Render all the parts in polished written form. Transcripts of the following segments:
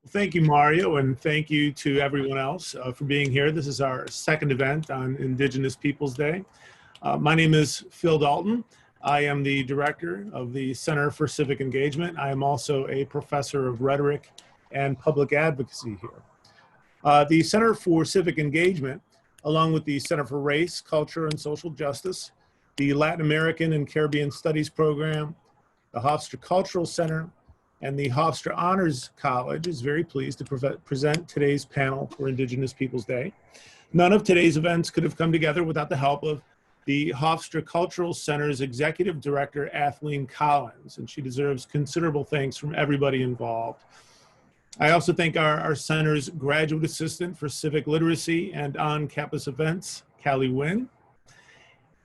Thank you, Mario, and thank you to everyone else for being here. This is our second event on Indigenous Peoples Day. My name is Phil Dalton. I am the director of the Center for Civic Engagement. I am also a professor of rhetoric and public advocacy here. The Center for Civic Engagement, along with the Center for Race, Culture, and Social Justice, the Latin American and Caribbean Studies Program, the Hofstra Cultural Center, and the Hofstra Honors College is very pleased to present today's panel for Indigenous Peoples Day. None of today's events could have come together without the help of the Hofstra Cultural Center's Executive Director, Evelyn Collins, and she deserves considerable thanks from everybody involved. I also thank our center's graduate assistant for civic literacy and on-campus events, Callie Wynn,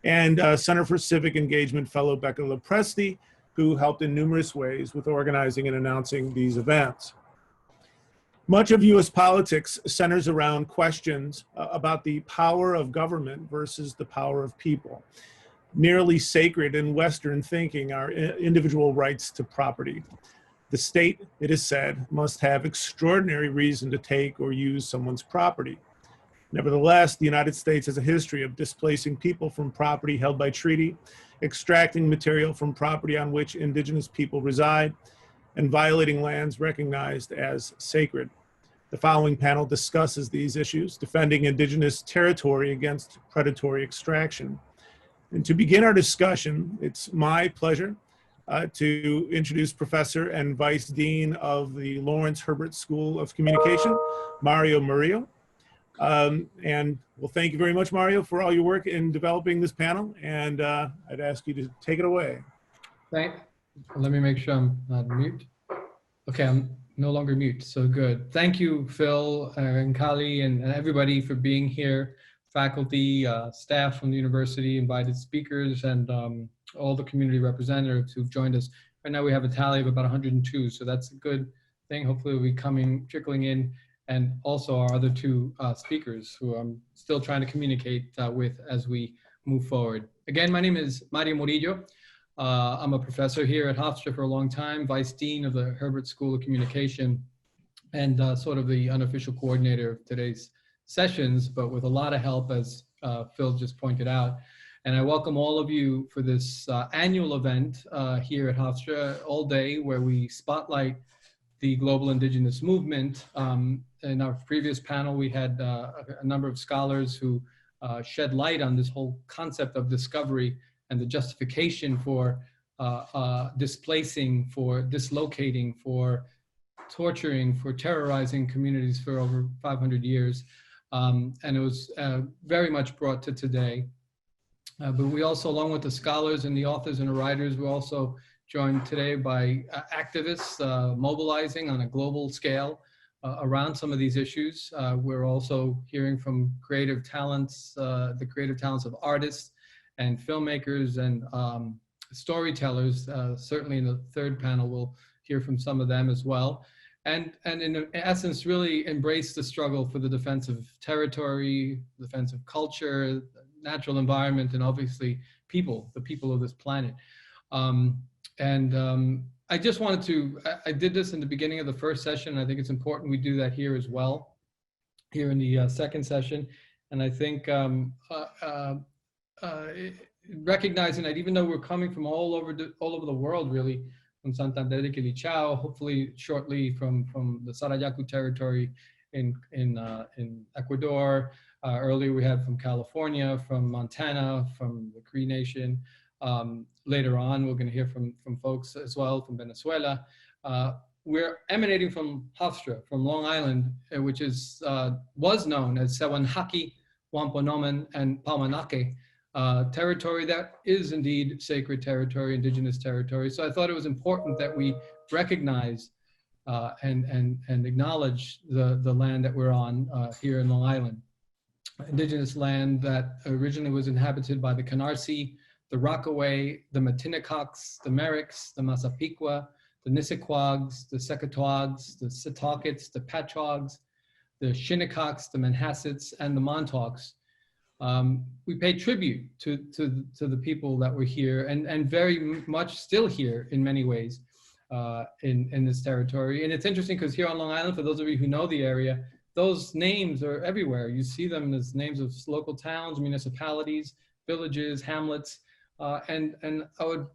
and Center for Civic Engagement fellow Becca Lopresti, who helped in numerous ways with organizing and announcing these events. Much of US politics centers around questions about the power of government versus the power of people. Nearly sacred in Western thinking are individual rights to property. The state, it is said, must have extraordinary reason to take or use someone's property. Nevertheless, the United States has a history of displacing people from property held by treaty, extracting material from property on which indigenous people reside, and violating lands recognized as sacred. The following panel discusses these issues, defending indigenous territory against predatory extraction. And to begin our discussion, it's my pleasure to introduce Professor and Vice Dean of the Lawrence Herbert School of Communication, Mario Murillo. And well, thank you very much, Mario, for all your work in developing this panel. And I'd ask you to take it away. Let me make sure I'm not mute. Okay, I'm no longer mute, so good. Thank you, Phil and Kali and everybody for being here, faculty, staff from the university, invited speakers, and all the community representatives who've joined us. Right now we have a tally of about 102, so that's a good thing. Hopefully we'll be trickling in, and also our other two speakers who I'm still trying to communicate with as we move forward. Again, my name is Mario Murillo. I'm a professor here at Hofstra for a long time, Vice Dean of the Herbert School of Communication, and sort of the unofficial coordinator of today's sessions, but with a lot of help, as Phil just pointed out. And I welcome all of you for this annual event here at Hofstra all day, where we spotlight the global indigenous movement. In our previous panel, we had a number of scholars who shed light on this whole concept of discovery and the justification for displacing, for dislocating, for torturing, for terrorizing communities for over 500 years. And it was very much brought to today. But we also, along with the scholars and the authors and the writers, we're also joined today by activists mobilizing on a global scale around some of these issues. We're also hearing from creative talents, the creative talents of artists and filmmakers and storytellers. Certainly in the third panel, we'll hear from some of them as well. And in essence, really embrace the struggle for the defense of territory, defense of culture, natural environment, and obviously people, the people of this planet. I just wanted to, I did this in the beginning of the first session. I think it's important we do that here as well, here in the second session. And I think recognizing that even though we're coming from all over the world, really, from Santander de Quilichao, hopefully shortly from the Sarayaku territory in Ecuador. Earlier we had from California, from Montana, from the Cree Nation. Later on, we're going to hear from folks as well from Venezuela. We're emanating from Hofstra, from Long Island, which is was known as Sewanhaki, Wampanoag, and Paumanake, territory that is indeed sacred territory, indigenous territory. So I thought it was important that we recognize and acknowledge the land that we're on here in Long Island. Indigenous land that originally was inhabited by the Canarsie, the Rockaway, the Matinacox, the Merricks, the Massapequa, the Nissequogs, the Secatogs, the Setauquets, the Patchogues, the Shinnecox, the Manhassets, and the Montaukes. We pay tribute to the people that were here and very much still here in many ways. in this territory. And it's interesting because here on Long Island, for those of you who know the area, those names are everywhere. You see them as names of local towns, municipalities, villages, hamlets, and it would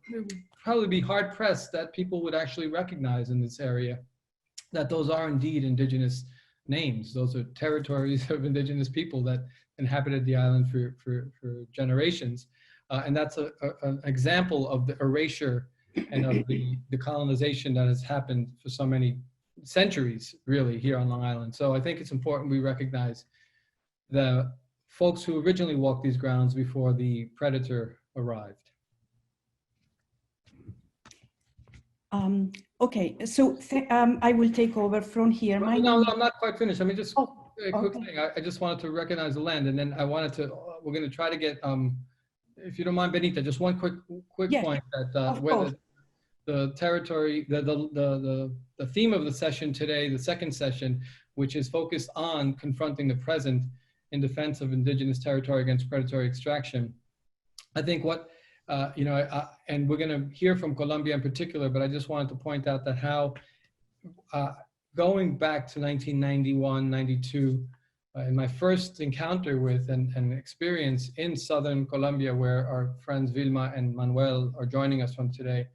probably be hard pressed that people would actually recognize in this area that those are indeed indigenous names. Those are territories of indigenous people that inhabited the island for generations. And that's an example of the erasure and of the colonization that has happened for so many centuries, really, here on Long Island. So I think it's important we recognize the folks who originally walked these grounds before the predator arrived. Okay, so I will take over from here. No, I'm not quite finished. I mean, just Oh, a quick okay. thing. I just wanted to recognize the land, and then I wanted to, we're going to try to get, if you don't mind, Benita, just one quick Yes, point that of where course. the territory, the theme of the session today, the second session, which is focused on confronting the present in defense of indigenous territory against predatory extraction. I think what, you know, and we're going to hear from Colombia in particular, but I just wanted to point out that how going back to 1991, 92, in my first encounter with and experience in southern Colombia, where our friends Vilma and Manuel are joining us from today,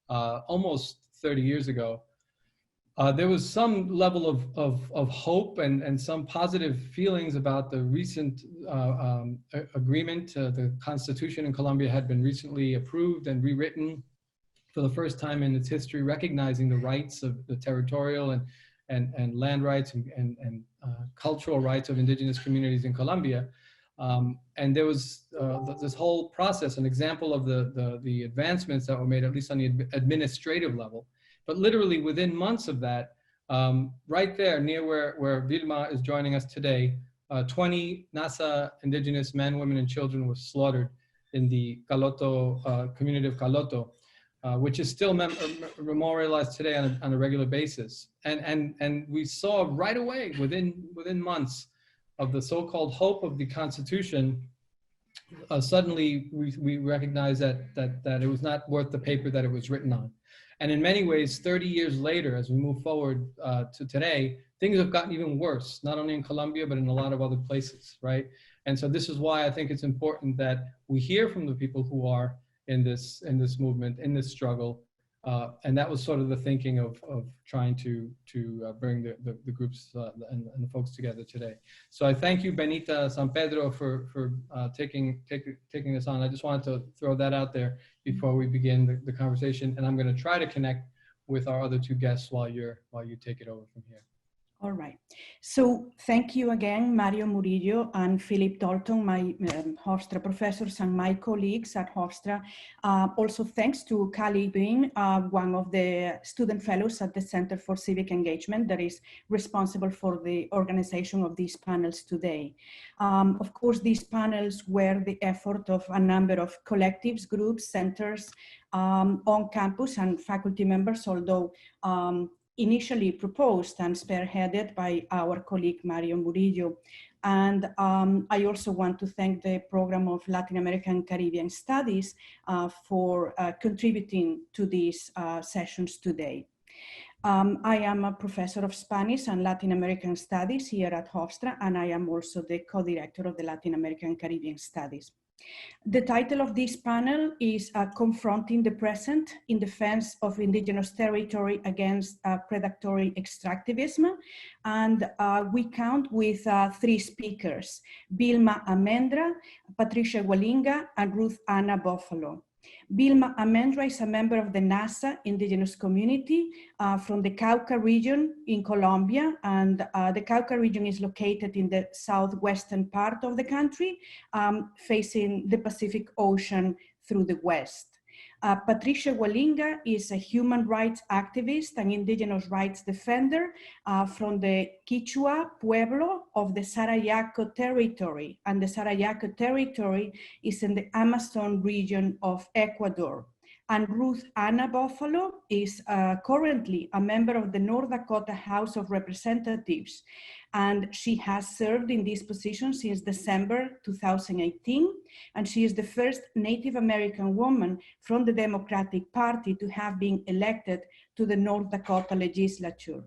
almost 30 years ago, there was some level of hope and some positive feelings about the recent agreement. The Constitution in Colombia had been recently approved and rewritten for the first time in its history, recognizing the rights of the territorial and land rights and cultural rights of indigenous communities in Colombia. And there was this whole process, an example of the advancements that were made, at least on the administrative level. But literally within months of that, right there near where Vilma is joining us today, 20 Nasa indigenous men, women, and children were slaughtered in the Caloto community of Caloto, which is still memorialized today on a regular basis. And we saw right away, within months of the so-called hope of the Constitution, suddenly we recognized that it was not worth the paper that it was written on. And in many ways, 30 years later, as we move forward to today, things have gotten even worse, not only in Colombia, but in a lot of other places, right? And so this is why I think it's important that we hear from the people who are in this movement, in this struggle. And that was sort of the thinking of trying to bring the groups and the folks together today. So I thank you, Benita, Sampedro, for taking this on. I just wanted to throw that out there before we begin the conversation. And I'm going to try to connect with our other two guests while you take it over from here. All right. So thank you again, Mario Murillo and Philip Dalton, my Hofstra professors and my colleagues at Hofstra. Also thanks to Kali Bean, one of the student fellows at the Center for Civic Engagement that is responsible for the organization of these panels today. Of course, these panels were the effort of a number of collectives, groups, centers on campus and faculty members, although initially proposed and spearheaded by our colleague Mario Murillo. And I also want to thank the Program of Latin American Caribbean Studies for contributing to these sessions today. I am a professor of Spanish and Latin American Studies here at Hofstra, and I am also the co-director of the Latin American Caribbean Studies. The title of this panel is Confronting the Present in Defense of Indigenous Territory Against Predatory Extractivism. And we count with 3 speakers, Vilma Almendra, Patricia Walinga, and Ruth Buffalo. Vilma Almendra is a member of the Nasa indigenous community from the Cauca region in Colombia, and the Cauca region is located in the southwestern part of the country, facing the Pacific Ocean through the west. Patricia Walinga is a human rights activist and indigenous rights defender from the Quichua Pueblo of the Sarayaco territory. And the Sarayaco territory is in the Amazon region of Ecuador. And Ruth Anna Buffalo is currently a member of the North Dakota House of Representatives. And she has served in this position since December 2018. And she is the first Native American woman from the Democratic Party to have been elected to the North Dakota legislature.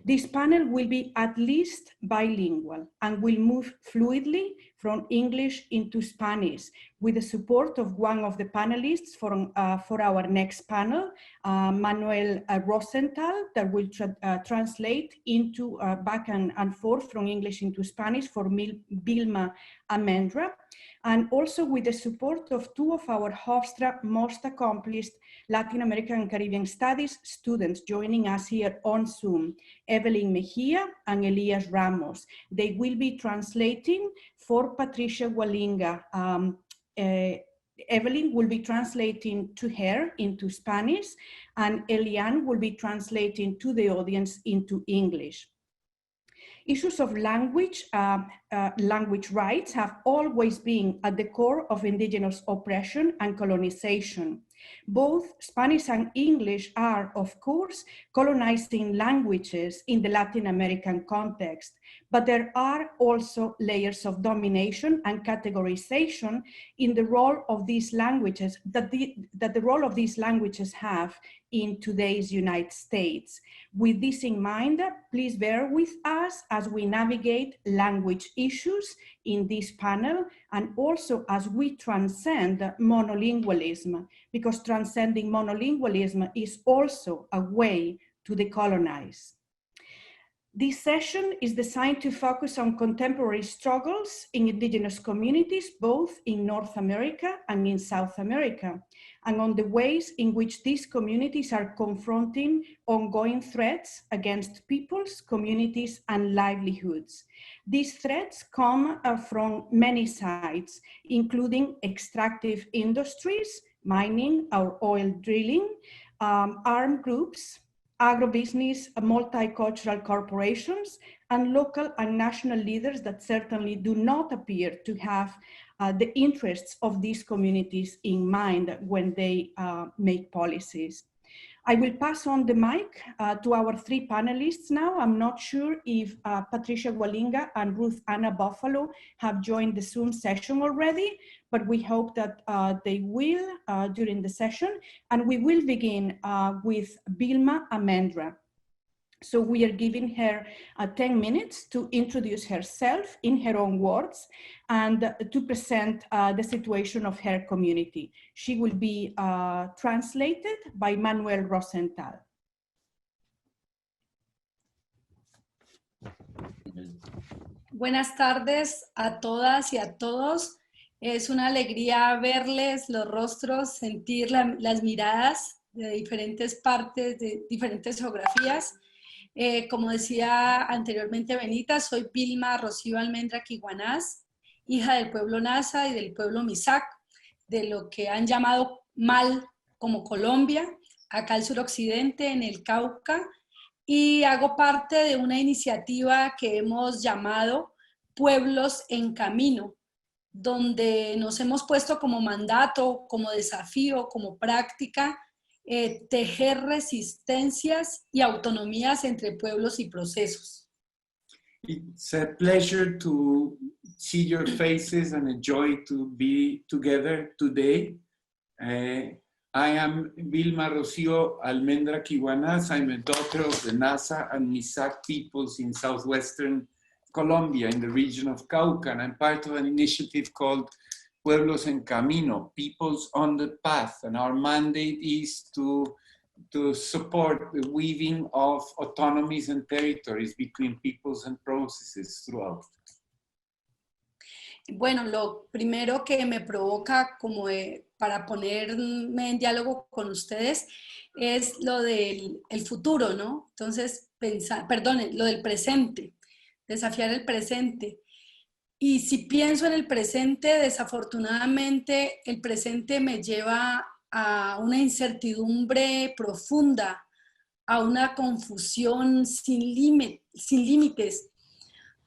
This panel will be at least bilingual and will move fluidly from English into Spanish with the support of one of the panelists for our next panel, Manuel Rosenthal, that will translate into back and forth from English into Spanish for Vilma Almendra, and also with the support of two of our Hofstra most accomplished Latin American and Caribbean Studies students joining us here on Zoom, Evelyn Mejía and Elian Ramos. They will be translating for Patricia Walinga. Evelyn will be translating to her into Spanish, and Elian will be translating to the audience into English. Issues of language, language rights have always been at the core of Indigenous oppression and colonization. Both Spanish and English are, of course, colonizing languages in the Latin American context, but there are also layers of domination and categorization in the role of these languages, that the role of these languages have in today's United States. With this in mind, please bear with us as we navigate language issues in this panel, and also as we transcend monolingualism, because transcending monolingualism is also a way to decolonize. This session is designed to focus on contemporary struggles in Indigenous communities, both in North America and in South America, and on the ways in which these communities are confronting ongoing threats against peoples, communities, and livelihoods. These threats come from many sides, including extractive industries, mining or oil drilling, armed groups, agribusiness, multicultural corporations, and local and national leaders that certainly do not appear to have the interests of these communities in mind when they make policies. I will pass on the mic to our three panelists now. I'm not sure if Patricia Walinga and Ruth Anna Buffalo have joined the Zoom session already, but we hope that they will during the session. And we will begin with Vilma Almendra. So we are giving her 10 minutes to introduce herself in her own words and to present the situation of her community. She will be translated by Manuel Rosenthal. Buenas tardes a todas y a todos. Es una alegría verles los rostros, sentir las miradas de diferentes partes, de diferentes geografías. Como decía anteriormente Benita, soy Vilma Rocío Almendra Quiguanás, hija del pueblo Nasa y del pueblo Misak, de lo que han llamado mal como Colombia, acá al suroccidente, en el Cauca, y hago parte de una iniciativa que hemos llamado Pueblos en Camino, donde nos hemos puesto como mandato, como desafío, como práctica, tejer resistencias y autonomías entre pueblos y procesos. It's a pleasure to see your faces and a joy to be together today. I am Vilma Rocío Almendra Quiguanás. I'm a daughter of the Nasa and Misak peoples in southwestern Colombia, in the region of Cauca, and I'm part of an initiative called Pueblos en Camino, Peoples on the Path, and our mandate is to support the weaving of autonomies and territories between peoples and processes throughout. Bueno, lo primero que me provoca como para ponerme en diálogo con ustedes es lo del futuro, ¿no? Entonces, lo del presente, desafiar el presente. Y si pienso en el presente, desafortunadamente el presente me lleva a una incertidumbre profunda, a una confusión sin límites,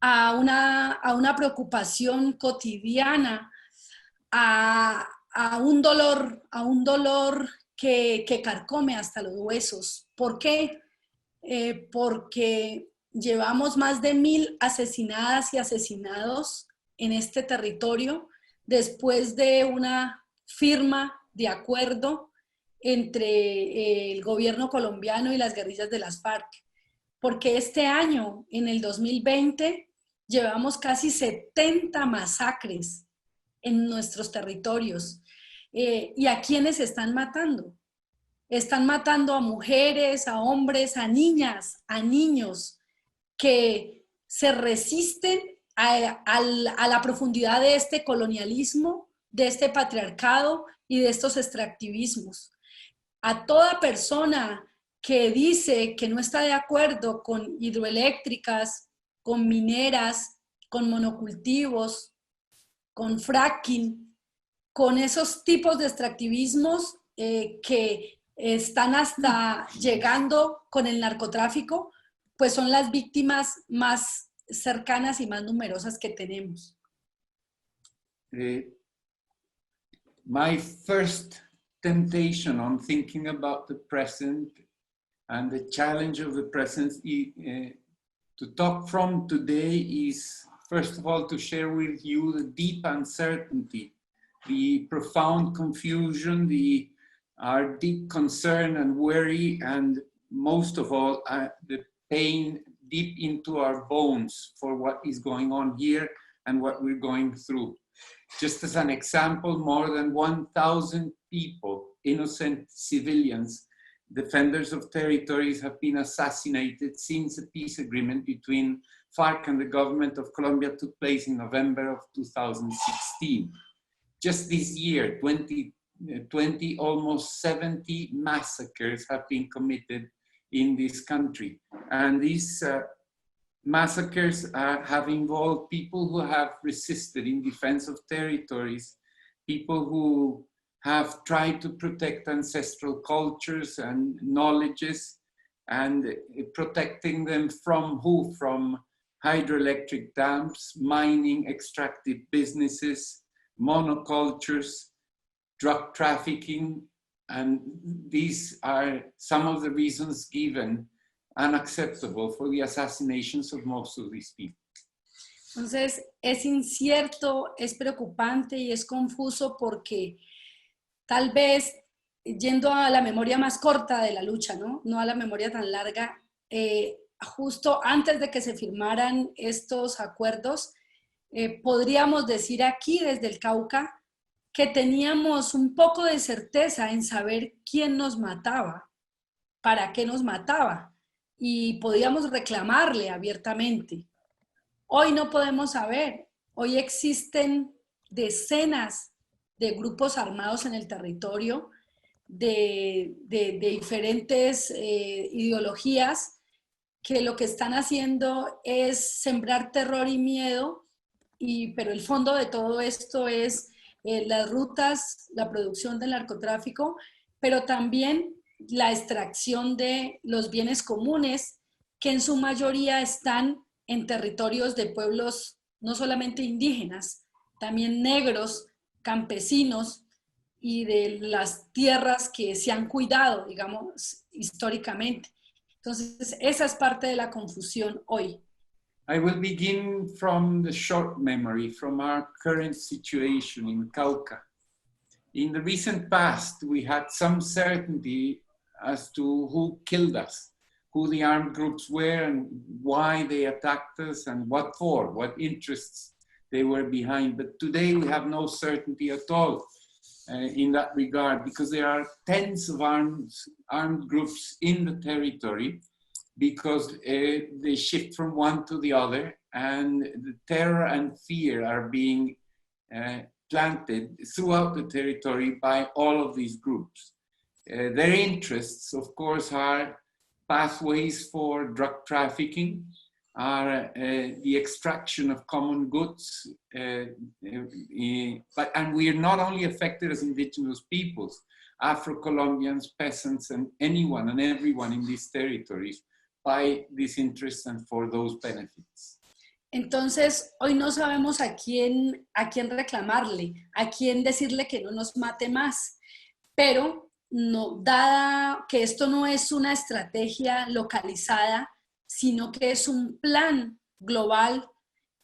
a una preocupación cotidiana, a un dolor que carcome hasta los huesos. ¿Por qué? Porque llevamos más de 1000 asesinadas y asesinados en este territorio después de una firma de acuerdo entre el gobierno colombiano y las guerrillas de las FARC. Porque este año, en el 2020, llevamos casi 70 masacres en nuestros territorios. ¿Y a quiénes están matando? Están matando a mujeres, a hombres, a niñas, a niños que se resisten a la profundidad de este colonialismo, de este patriarcado y de estos extractivismos. A toda persona que dice que no está de acuerdo con hidroeléctricas, con mineras, con monocultivos, con fracking, con esos tipos de extractivismos que están hasta llegando con el narcotráfico, pues son las víctimas más cercanas y más numerosas que tenemos. My first temptation on thinking about the present and the challenge of the present to talk from today is, first of all, to share with you the deep uncertainty, the profound confusion, our deep concern and worry, and most of all, the pain deep into our bones for what is going on here and what we're going through. Just as an example, more than 1,000 people, innocent civilians, defenders of territories, have been assassinated since the peace agreement between FARC and the government of Colombia took place in November of 2016. Just this year, 2020, almost 70 massacres have been committed in this country. And these massacres have involved people who have resisted in defense of territories, people who have tried to protect ancestral cultures and knowledges, and protecting them from who? From hydroelectric dams, mining, extractive businesses, monocultures, drug trafficking, and these are some of the reasons given unacceptable for the assassinations of most of these people. Entonces, es incierto, es preocupante y es confuso porque tal vez, yendo a la memoria más corta de la lucha, no a la memoria tan larga, justo antes de que se firmaran estos acuerdos, podríamos decir aquí desde el Cauca que teníamos un poco de certeza en saber quién nos mataba, para qué nos mataba, y podíamos reclamarle abiertamente. Hoy no podemos saber. Hoy existen decenas de grupos armados en el territorio, de diferentes ideologías, que lo que están haciendo es sembrar terror y miedo, pero el fondo de todo esto es las rutas, la producción del narcotráfico, pero también la extracción de los bienes comunes, que en su mayoría están en territorios de pueblos no solamente indígenas, también negros, campesinos, y de las tierras que se han cuidado, digamos, históricamente. Entonces, esa es parte de la confusión hoy. I will begin from the short memory, from our current situation in Cauca. In the recent past, we had some certainty as to who killed us, who the armed groups were and why they attacked us and what for, what interests they were behind. But today we have no certainty at all in that regard, because there are tens of armed groups in the territory, because they shift from one to the other, and the terror and fear are being planted throughout the territory by all of these groups. Their interests, of course, are pathways for drug trafficking, are the extraction of common goods, and we are not only affected as indigenous peoples, Afro-Colombians, peasants, and anyone and everyone in these territories by these interests and for those benefits. Entonces, hoy no sabemos a quién reclamarle, a quién decirle que no nos mate más, pero no, dada que esto no es una estrategia localizada, sino que es un plan global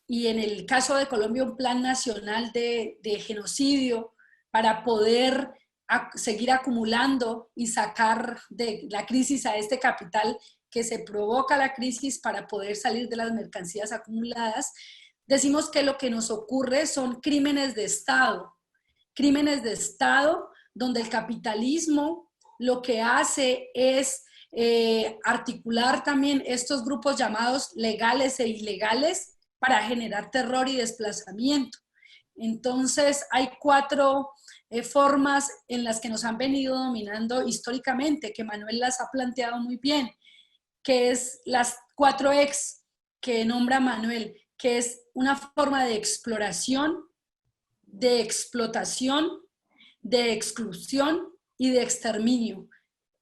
y en el caso de Colombia un plan nacional de genocidio para poder seguir acumulando y sacar de la crisis a este capital que se provoca la crisis para poder salir de las mercancías acumuladas. Decimos que lo que nos ocurre son crímenes de Estado donde el capitalismo lo que hace es articular también estos grupos llamados legales e ilegales para generar terror y desplazamiento. Entonces hay 4 formas en las que nos han venido dominando históricamente, que Manuel las ha planteado muy bien, que es las 4 X que nombra Manuel, que es una forma de exploración, de explotación, de exclusión y de exterminio.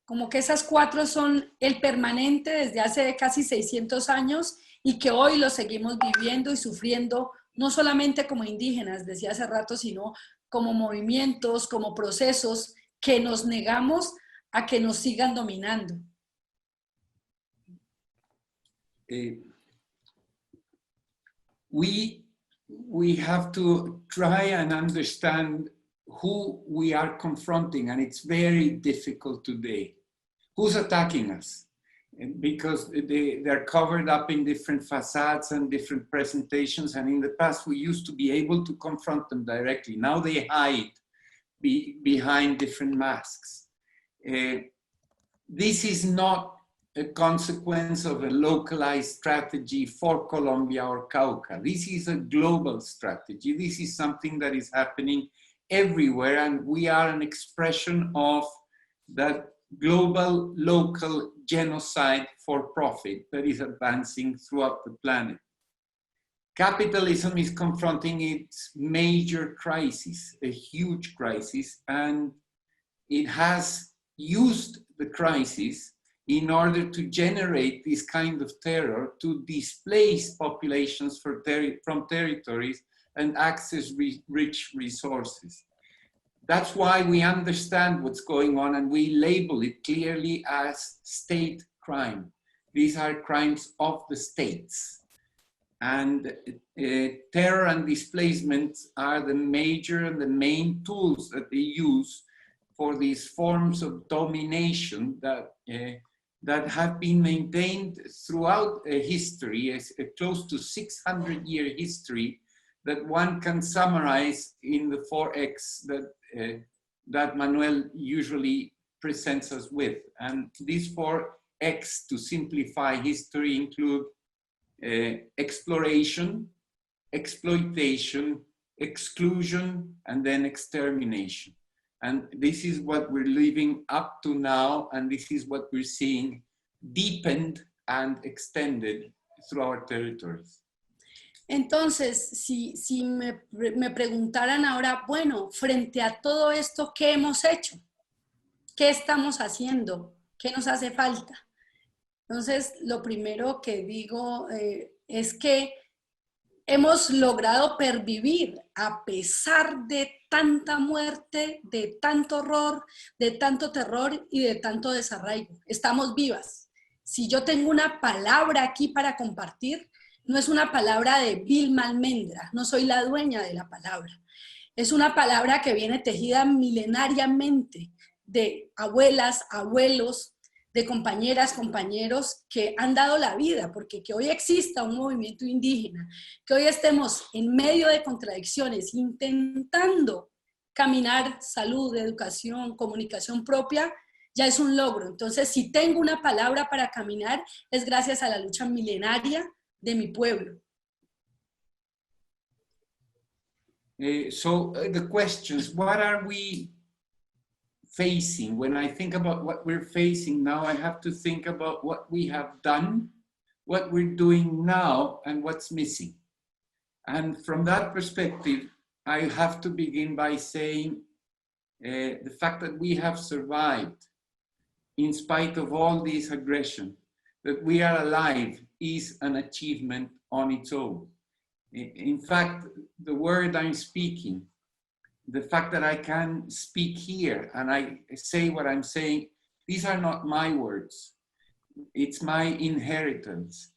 Como que esas 4 son el permanente desde hace casi 600 años y que hoy lo seguimos viviendo y sufriendo, no solamente como indígenas, decía hace rato, sino como movimientos, como procesos que nos negamos a que nos sigan dominando. We have to try and understand who we are confronting, and it's very difficult today. Who's attacking us? Because they're covered up in different facades and different presentations, and in the past we used to be able to confront them directly. Now they hide behind different masks. This is not a consequence of a localized strategy for Colombia or Cauca. This is a global strategy. This is something that is happening everywhere, and we are an expression of that global, local genocide for profit that is advancing throughout the planet. Capitalism is confronting its major crisis, a huge crisis, and it has used the crisis in order to generate this kind of terror, to displace populations from territories and access rich resources. That's why we understand what's going on and we label it clearly as state crime. These are crimes of the states. And terror and displacement are the major and the main tools that they use for these forms of domination that that have been maintained throughout history, a close to 600-year history that one can summarize in the 4X that Manuel usually presents us with. And these 4X, to simplify history, include exploration, exploitation, exclusion, and then extermination. And this is what we're living up to now, and this is what we're seeing deepened and extended through our territories. Entonces, si me preguntaran ahora, bueno, frente a todo esto, ¿qué hemos hecho? ¿Qué estamos haciendo? ¿Qué nos hace falta? Entonces, lo primero que digo es que hemos logrado pervivir a pesar de tanta muerte, de tanto horror, de tanto terror y de tanto desarraigo. Estamos vivas. Si yo tengo una palabra aquí para compartir, no es una palabra de Vilma Almendra, no soy la dueña de la palabra. Es una palabra que viene tejida milenariamente de abuelas, abuelos, de compañeras, compañeros que han dado la vida, porque que hoy exista un movimiento indígena, que hoy estemos en medio de contradicciones, intentando caminar salud, educación, comunicación propia, ya es un logro. Entonces, si tengo una palabra para caminar, es gracias a la lucha milenaria de mi pueblo. So the questions, what are we facing? When I think about what we're facing now, I have to think about what we have done, what we're doing now, and what's missing. And from that perspective, I have to begin by saying the fact that we have survived in spite of all this aggression, that we are alive is an achievement on its own. In fact, the word I'm speaking the fact that I can speak here and I say what I'm saying, these are not my words. It's my inheritance.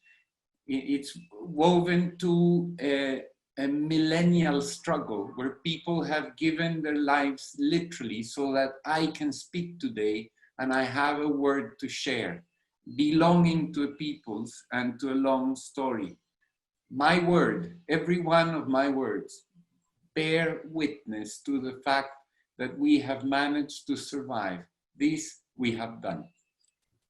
It's woven to a millennial struggle where people have given their lives literally so that I can speak today and I have a word to share, belonging to a peoples and to a long story. My word, every one of my words, bear witness to the fact that we have managed to survive. This we have done.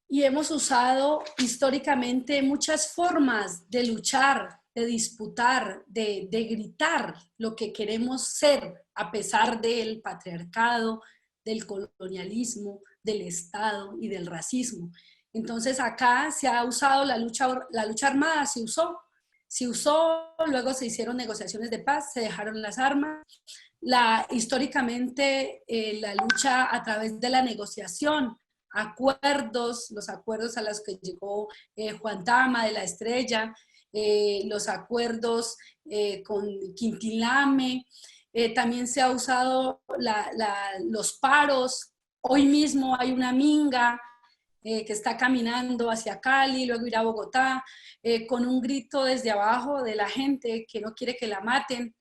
Y hemos usado históricamente muchas formas de luchar, de disputar, de gritar lo que queremos ser a pesar del patriarcado, del colonialismo, del Estado y del racismo. Entonces acá se ha usado la lucha armada, se usó, luego se hicieron negociaciones de paz, se dejaron las armas. Históricamente la lucha a través de la negociación, acuerdos, los acuerdos a los que llegó Juan Tama de la Estrella, los acuerdos con Quintilame, también se ha usado los paros. Hoy mismo hay una minga que está caminando hacia Cali, luego irá a Bogotá, con un grito desde abajo de la gente que no quiere que la maten.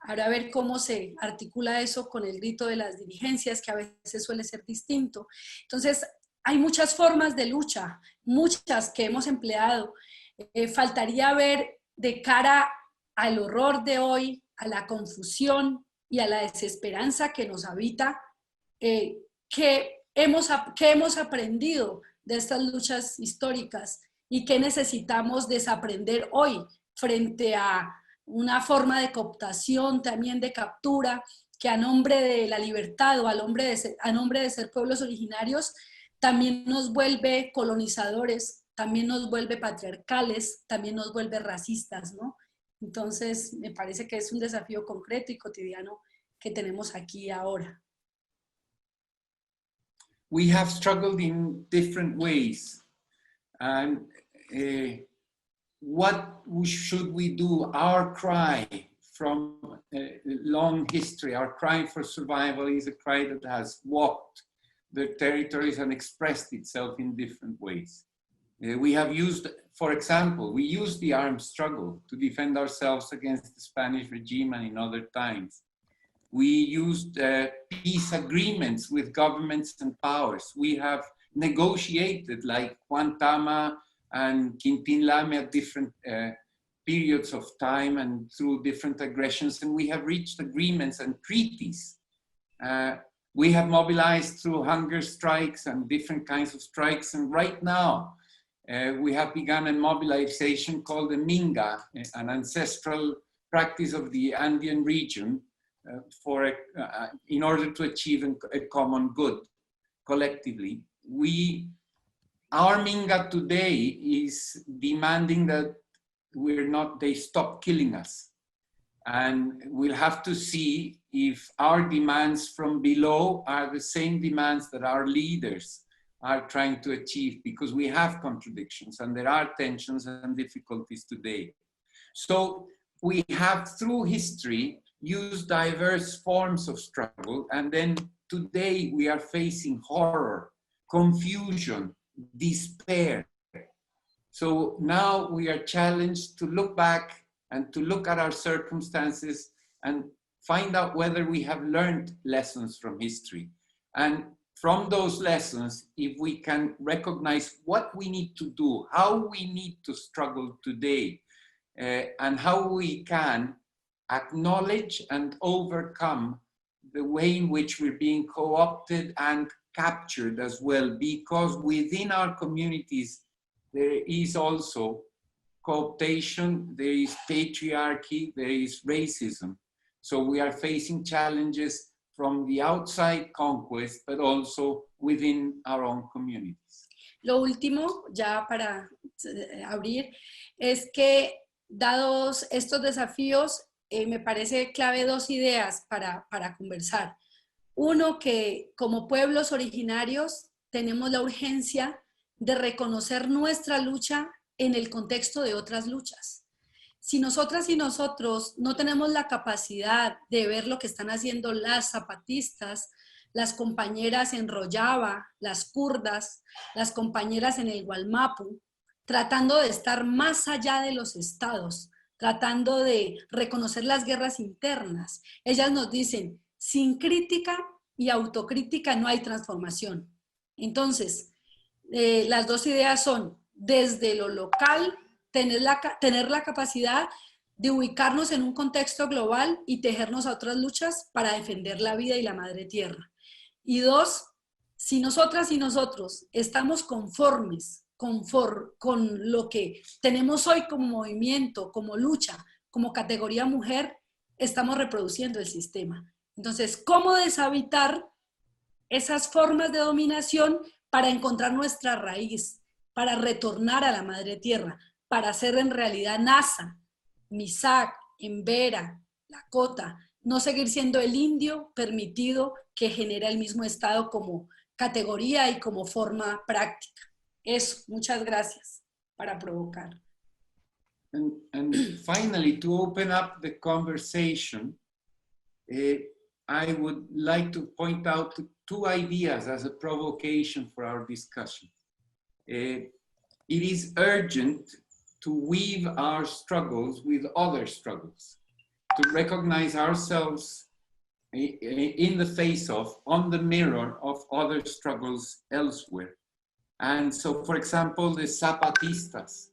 Ahora a ver cómo se articula eso con el grito de las dirigencias, que a veces suele ser distinto. Entonces, hay muchas formas de lucha, muchas que hemos empleado. Faltaría ver de cara al horror de hoy, a la confusión y a la desesperanza que nos habita, qué hemos aprendido de estas luchas históricas y qué necesitamos desaprender hoy frente a una forma de cooptación, también de captura, que a nombre de la libertad o a nombre de ser pueblos originarios, también nos vuelve colonizadores, también nos vuelve patriarcales, también nos vuelve racistas, ¿no? Entonces, me parece que es un desafío concreto y cotidiano que tenemos aquí ahora. We have struggled in different ways. And what should we do? Our cry from a long history, our cry for survival is a cry that has walked the territories and expressed itself in different ways. We have used, for example, we used the armed struggle to defend ourselves against the Spanish regime and in other times. We used peace agreements with governments and powers. We have negotiated like Juan Tama and Quintilame at different periods of time and through different aggressions, and we have reached agreements and treaties. We have mobilized through hunger strikes and different kinds of strikes, and right now we have begun a mobilization called the Minga, an ancestral practice of the Andean region in order to achieve a common good collectively. Our Minga today is demanding that they stop killing us. And we'll have to see if our demands from below are the same demands that our leaders are trying to achieve, because we have contradictions and there are tensions and difficulties today. So we have, through history, used diverse forms of struggle, and then today we are facing horror, confusion, despair. So now we are challenged to look back and to look at our circumstances and find out whether we have learned lessons from history. And from those lessons, if we can recognize what we need to do, how we need to struggle today, and how we can acknowledge and overcome the way in which we're being co-opted and captured as well, because within our communities, there is also cooptation, there is patriarchy, there is racism. So we are facing challenges from the outside conquest, but also within our own communities. Lo último, ya para abrir, es que dados estos desafíos, me parece clave dos ideas para conversar. Uno, que como pueblos originarios tenemos la urgencia de reconocer nuestra lucha en el contexto de otras luchas. Si nosotras y nosotros no tenemos la capacidad de ver lo que están haciendo las zapatistas, las compañeras en Rojava, las kurdas, las compañeras en el Gualmapu, tratando de estar más allá de los estados, tratando de reconocer las guerras internas. Ellas nos dicen, sin crítica y autocrítica no hay transformación. Entonces, las dos ideas son, desde lo local, tener la capacidad de ubicarnos en un contexto global y tejernos a otras luchas para defender la vida y la madre tierra. Y dos, si nosotras y nosotros estamos conformes con lo que tenemos hoy como movimiento, como lucha, como categoría mujer, estamos reproduciendo el sistema. Entonces, ¿cómo deshabitar esas formas de dominación para encontrar nuestra raíz, para retornar a la madre tierra, para ser en realidad Nasa, Misak, Embera, Dakota, no seguir siendo el indio permitido que genera el mismo Estado como categoría y como forma práctica? Eso, muchas gracias, para provocar. And finally, to open up the conversation, I would like to point out two ideas as a provocation for our discussion. It is urgent to weave our struggles with other struggles, to recognize ourselves in the face of, on the mirror of other struggles elsewhere. And so, for example, the Zapatistas,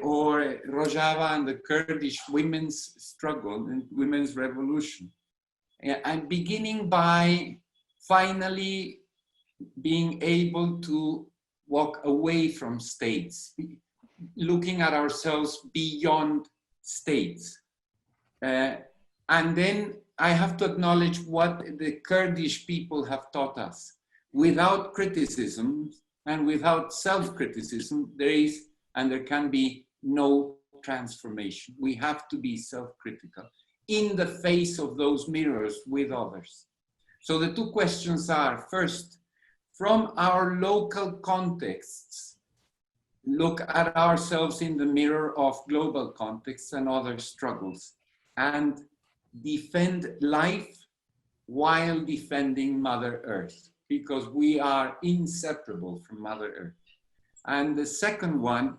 or Rojava and the Kurdish women's struggle and women's revolution. And beginning by finally being able to walk away from states, looking at ourselves beyond states. And then I have to acknowledge what the Kurdish people have taught us. Without criticism and without self-criticism, there is and there can be no transformation. We have to be self-critical in the face of those mirrors with others. So the two questions are, first, from our local contexts, look at ourselves in the mirror of global contexts and other struggles, and defend life while defending Mother Earth, because we are inseparable from Mother Earth. And the second one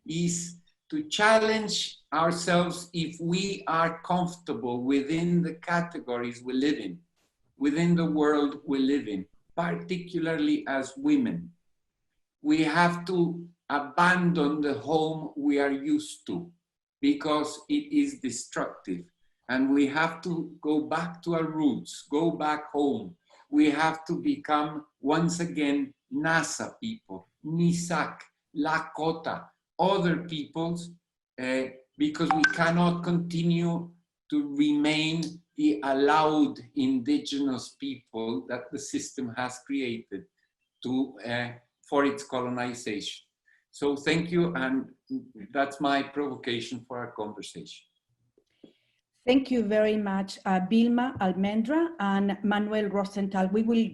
is to challenge ourselves if we are comfortable within the categories we live in, within the world we live in, particularly as women. We have to abandon the home we are used to because it is destructive. And we have to go back to our roots, go back home. We have to become, once again, Nasa people, Misak, Lakota, other peoples, because we cannot continue to remain the allowed indigenous people that the system has created to, for its colonization. So thank you, and that's my provocation for our conversation. Thank you very much, Vilma, Almendra, and Manuel Rosenthal. We will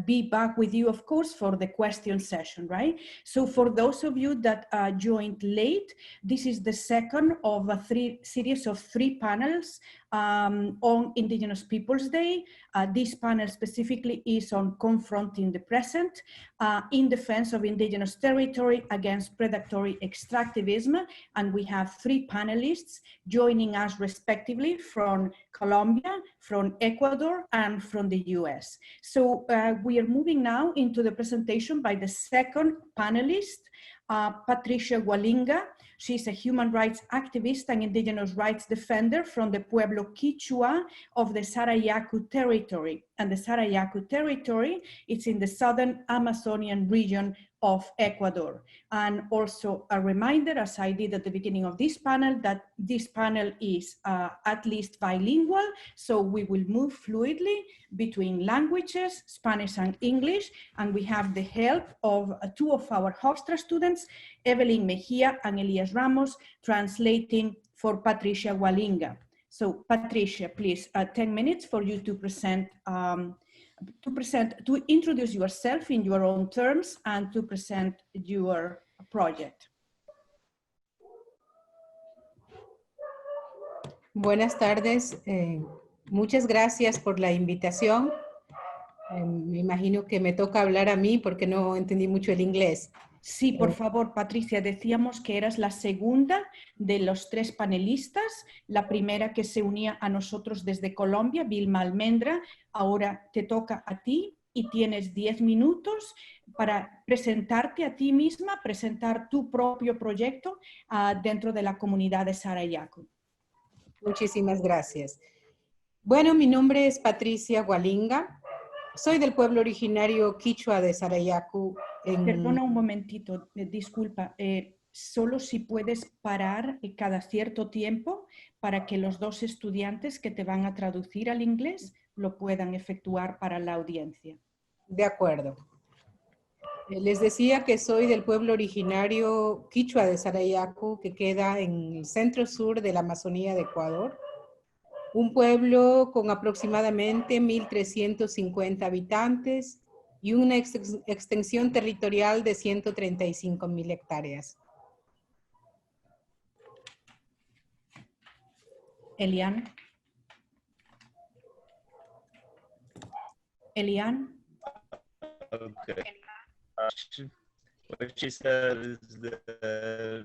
be back with you, of course, for the question session, right? So for those of you that joined late, this is the second of a series of three panels on Indigenous Peoples Day. This panel specifically is on confronting the present in defense of Indigenous territory against predatory extractivism. And we have three panelists joining us respectively from Colombia, from Ecuador, and from the US. So we are moving now into the presentation by the second panelist, Patricia Walinga. She's a human rights activist and indigenous rights defender from the Pueblo Quichua of the Sarayaku territory. And the Sarayaku territory is in the southern Amazonian region of Ecuador. And also a reminder, as I did at the beginning of this panel, that this panel is at least bilingual, so we will move fluidly between languages, Spanish and English, and we have the help of two of our Hofstra students, Evelyn Mejía and Elian Ramos, translating for Patricia Walinga. So Patricia, please, 10 minutes for you to to introduce yourself in your own terms and to present your project. Buenas tardes. Muchas gracias por la invitación. Me imagino que me toca hablar a mí porque no entendí mucho el inglés. Sí, por favor, Patricia, decíamos que eras la segunda de los tres panelistas, la primera que se unía a nosotros desde Colombia, Vilma Almendra. Ahora te toca a ti y tienes 10 minutos para presentarte a ti misma, presentar tu propio proyecto dentro de la comunidad de Sarayaku. Muchísimas gracias. Bueno, mi nombre es Patricia Walinga. Soy del pueblo originario quichua de Sarayaku. Perdona un momentito, disculpa. Solo si puedes parar cada cierto tiempo para que los dos estudiantes que te van a traducir al inglés lo puedan efectuar para la audiencia. De acuerdo. Les decía que soy del pueblo originario quichua de Sarayaku, que queda en el centro sur de la Amazonía de Ecuador. Un pueblo con aproximadamente 1.350 habitantes y una extensión territorial de 135.000 hectáreas. Elian. Elian. Okay. What she said is that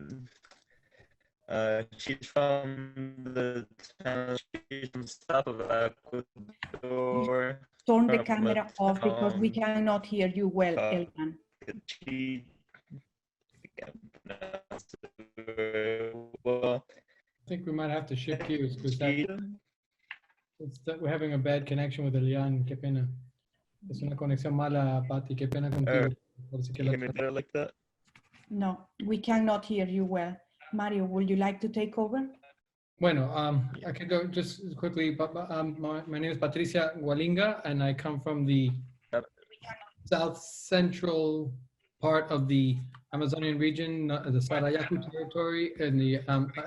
she's from the town, she's from south of Ecuador. Turn the camera off because we cannot hear you well, Elian. She can't pronounce it very well. I think we might have to shift gears because we're having a bad connection with Elian. Qué pena. Es una conexión mala, Pati. Qué pena contigo. Can you hear me better like that? No, we cannot hear you well. Mario, would you like to take over? Bueno, I could go just quickly. My name is Patricia Walinga, and I come from the south central part of the Amazonian region, the Sarayaku territory in the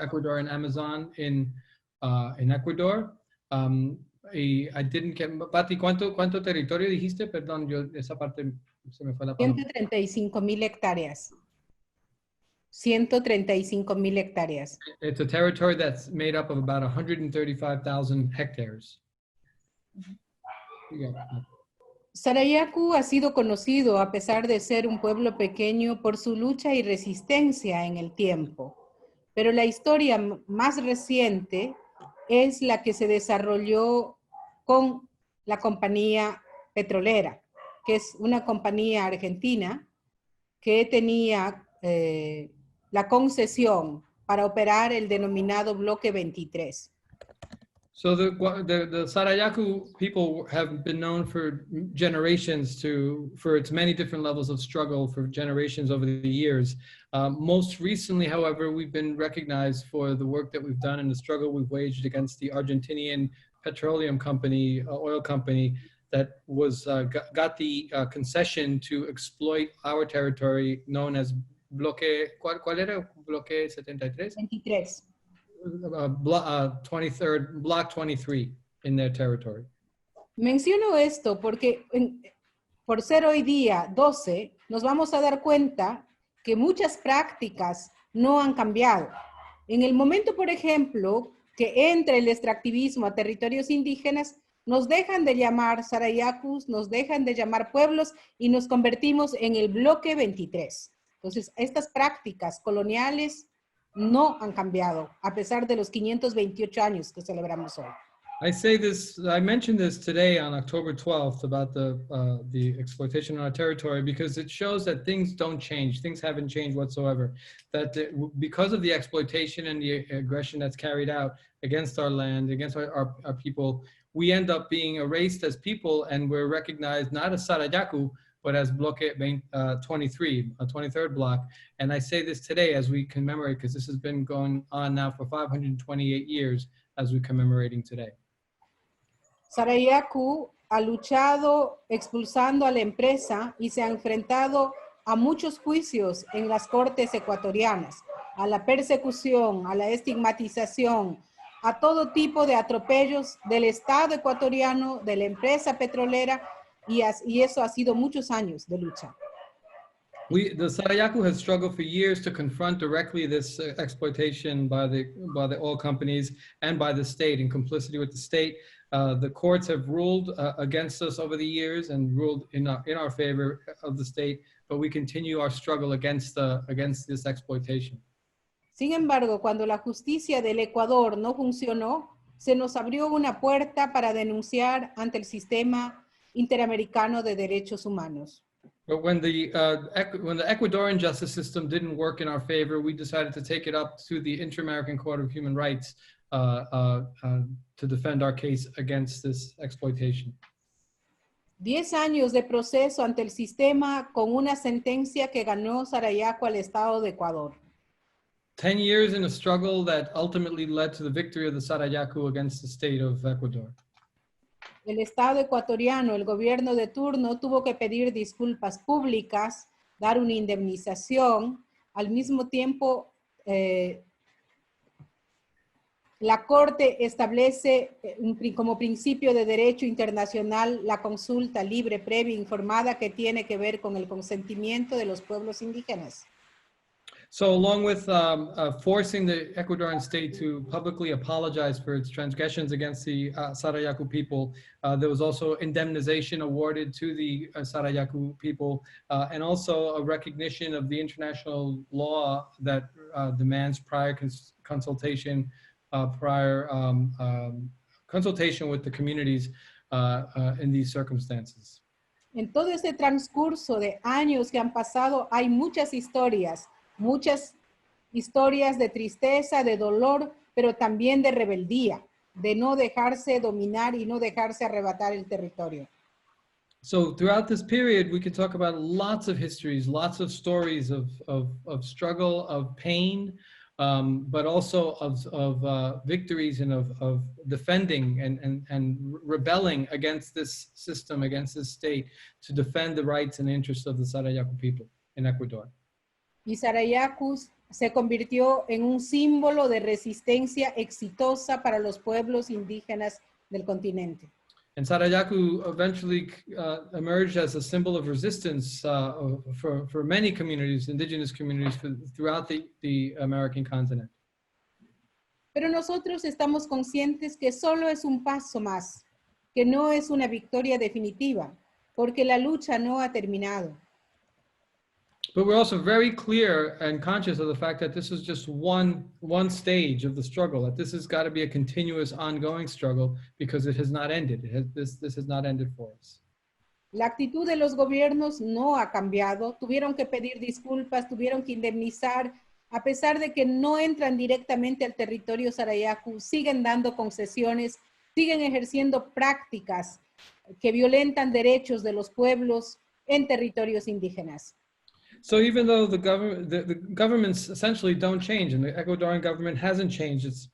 Ecuadorian Amazon in Ecuador. I didn't get, Pati, ¿cuánto territorio dijiste? Perdón, esa parte se me fue la palabra. 135.000 hectáreas. 135.000 hectáreas. It's a territory that's made up of about 135,000 hectares. Sarayaku ha sido conocido, a pesar de ser un pueblo pequeño, por su lucha y resistencia en el tiempo. Pero la historia más reciente es la que se desarrolló con la compañía petrolera, que es una compañía argentina que tenía la concesión para operar el denominado bloque 23. So the Sarayaku people have been known for generations for its many different levels of struggle for generations over the years. Most recently, however, we've been recognized for the work that we've done and the struggle we've waged against the Argentinian petroleum company, oil company, that was got the concession to exploit our territory known as Bloque, ¿cuál era? Bloque 73? 23. Block 23 in their territory. Menciono esto porque por ser hoy día 12, nos vamos a dar cuenta que muchas prácticas no han cambiado. En el momento, por ejemplo, que entra el extractivismo a territorios indígenas, nos dejan de llamar Sarayakus, nos dejan de llamar pueblos y nos convertimos en el bloque 23. Entonces, estas prácticas coloniales no han cambiado, a pesar de los 528 años que celebramos hoy. I mentioned this today on October 12th about the exploitation on our territory because it shows that things don't change. Things haven't changed whatsoever. That because of the exploitation and the aggression that's carried out against our land, against our people, we end up being erased as people and we're recognized not as Sarayaku, but as Bloque 23, a 23rd block. And I say this today as we commemorate, because this has been going on now for 528 years as we're commemorating today. Sarayaku ha luchado expulsando a la empresa y se ha enfrentado a muchos juicios en las cortes ecuatorianas, a la persecución, a la estigmatización, a todo tipo de atropellos del Estado ecuatoriano, de la empresa petrolera, y eso ha sido muchos años de lucha. The Sarayaku has struggled for years to confront directly this exploitation by the oil companies and by the state, in complicity with the state. The courts have ruled against us over the years and ruled in our favor of the state, but we continue our struggle against this exploitation. Sin embargo, cuando la justicia del Ecuador no funcionó, se nos abrió una puerta para denunciar ante el sistema interamericano de derechos humanos. But when the Ecuadorian justice system didn't work in our favor, we decided to take it up to the Inter-American Court of Human Rights to defend our case against this exploitation. 10 años de proceso ante el sistema con una sentencia que ganó Sarayaku al Estado de Ecuador. 10 years in a struggle that ultimately led to the victory of the Sarayaku against the state of Ecuador. El Estado ecuatoriano, el gobierno de turno, tuvo que pedir disculpas públicas, dar una indemnización. Al mismo tiempo, la Corte establece como principio de derecho internacional la consulta libre, previa, informada, que tiene que ver con el consentimiento de los pueblos indígenas. So along with forcing the Ecuadorian state to publicly apologize for its transgressions against the Sarayaku people, there was also indemnization awarded to the Sarayaku people, and also a recognition of the international law that demands prior consultation with the communities in these circumstances. En todo este transcurso de años que han pasado, hay muchas historias de tristeza, de dolor, pero también de rebeldía, de no dejarse dominar y no dejarse arrebatar el territorio. So throughout this period, we could talk about lots of histories, lots of stories of struggle, of pain, but also of victories and of defending and rebelling against this system, against this state, to defend the rights and interests of the Sarayaku people in Ecuador. Y Sarayaku se convirtió en un símbolo de resistencia exitosa para los pueblos indígenas del continente. And Sarayaku eventually emerged as a symbol of resistance for many communities, indigenous communities throughout the American continent. Pero nosotros estamos conscientes que solo es un paso más, que no es una victoria definitiva, porque la lucha no ha terminado. But we're also very clear and conscious of the fact that this is just one stage of the struggle, that this has got to be a continuous, ongoing struggle, because it has not ended. This has not ended for us. La actitud de los gobiernos no ha cambiado. Tuvieron que pedir disculpas, tuvieron que indemnizar, a pesar de que no entran directamente al territorio Sarayaku, siguen dando concesiones, siguen ejerciendo prácticas que violentan derechos de los pueblos en territorios indígenas. So even though the governments essentially don't change, and the Ecuadorian government hasn't changed its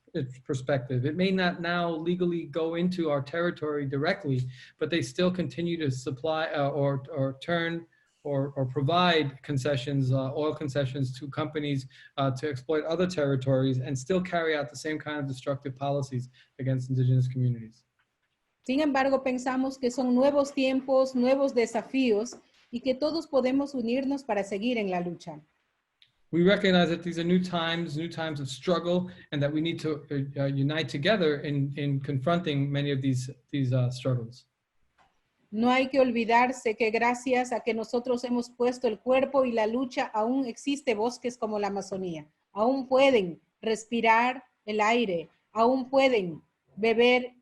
perspective, it may not now legally go into our territory directly, but they still continue to supply or provide concessions, oil concessions to companies to exploit other territories, and still carry out the same kind of destructive policies against indigenous communities. Sin embargo, pensamos que son nuevos tiempos, nuevos desafíos, y que todos podemos unirnos para seguir en la lucha. We recognize that these are new times of struggle, and that we need to unite together in confronting many of these struggles. No hay que olvidarse que gracias a que nosotros hemos puesto el cuerpo y la lucha, aún existe bosques como la Amazonía. Aún pueden respirar el aire, aún pueden beber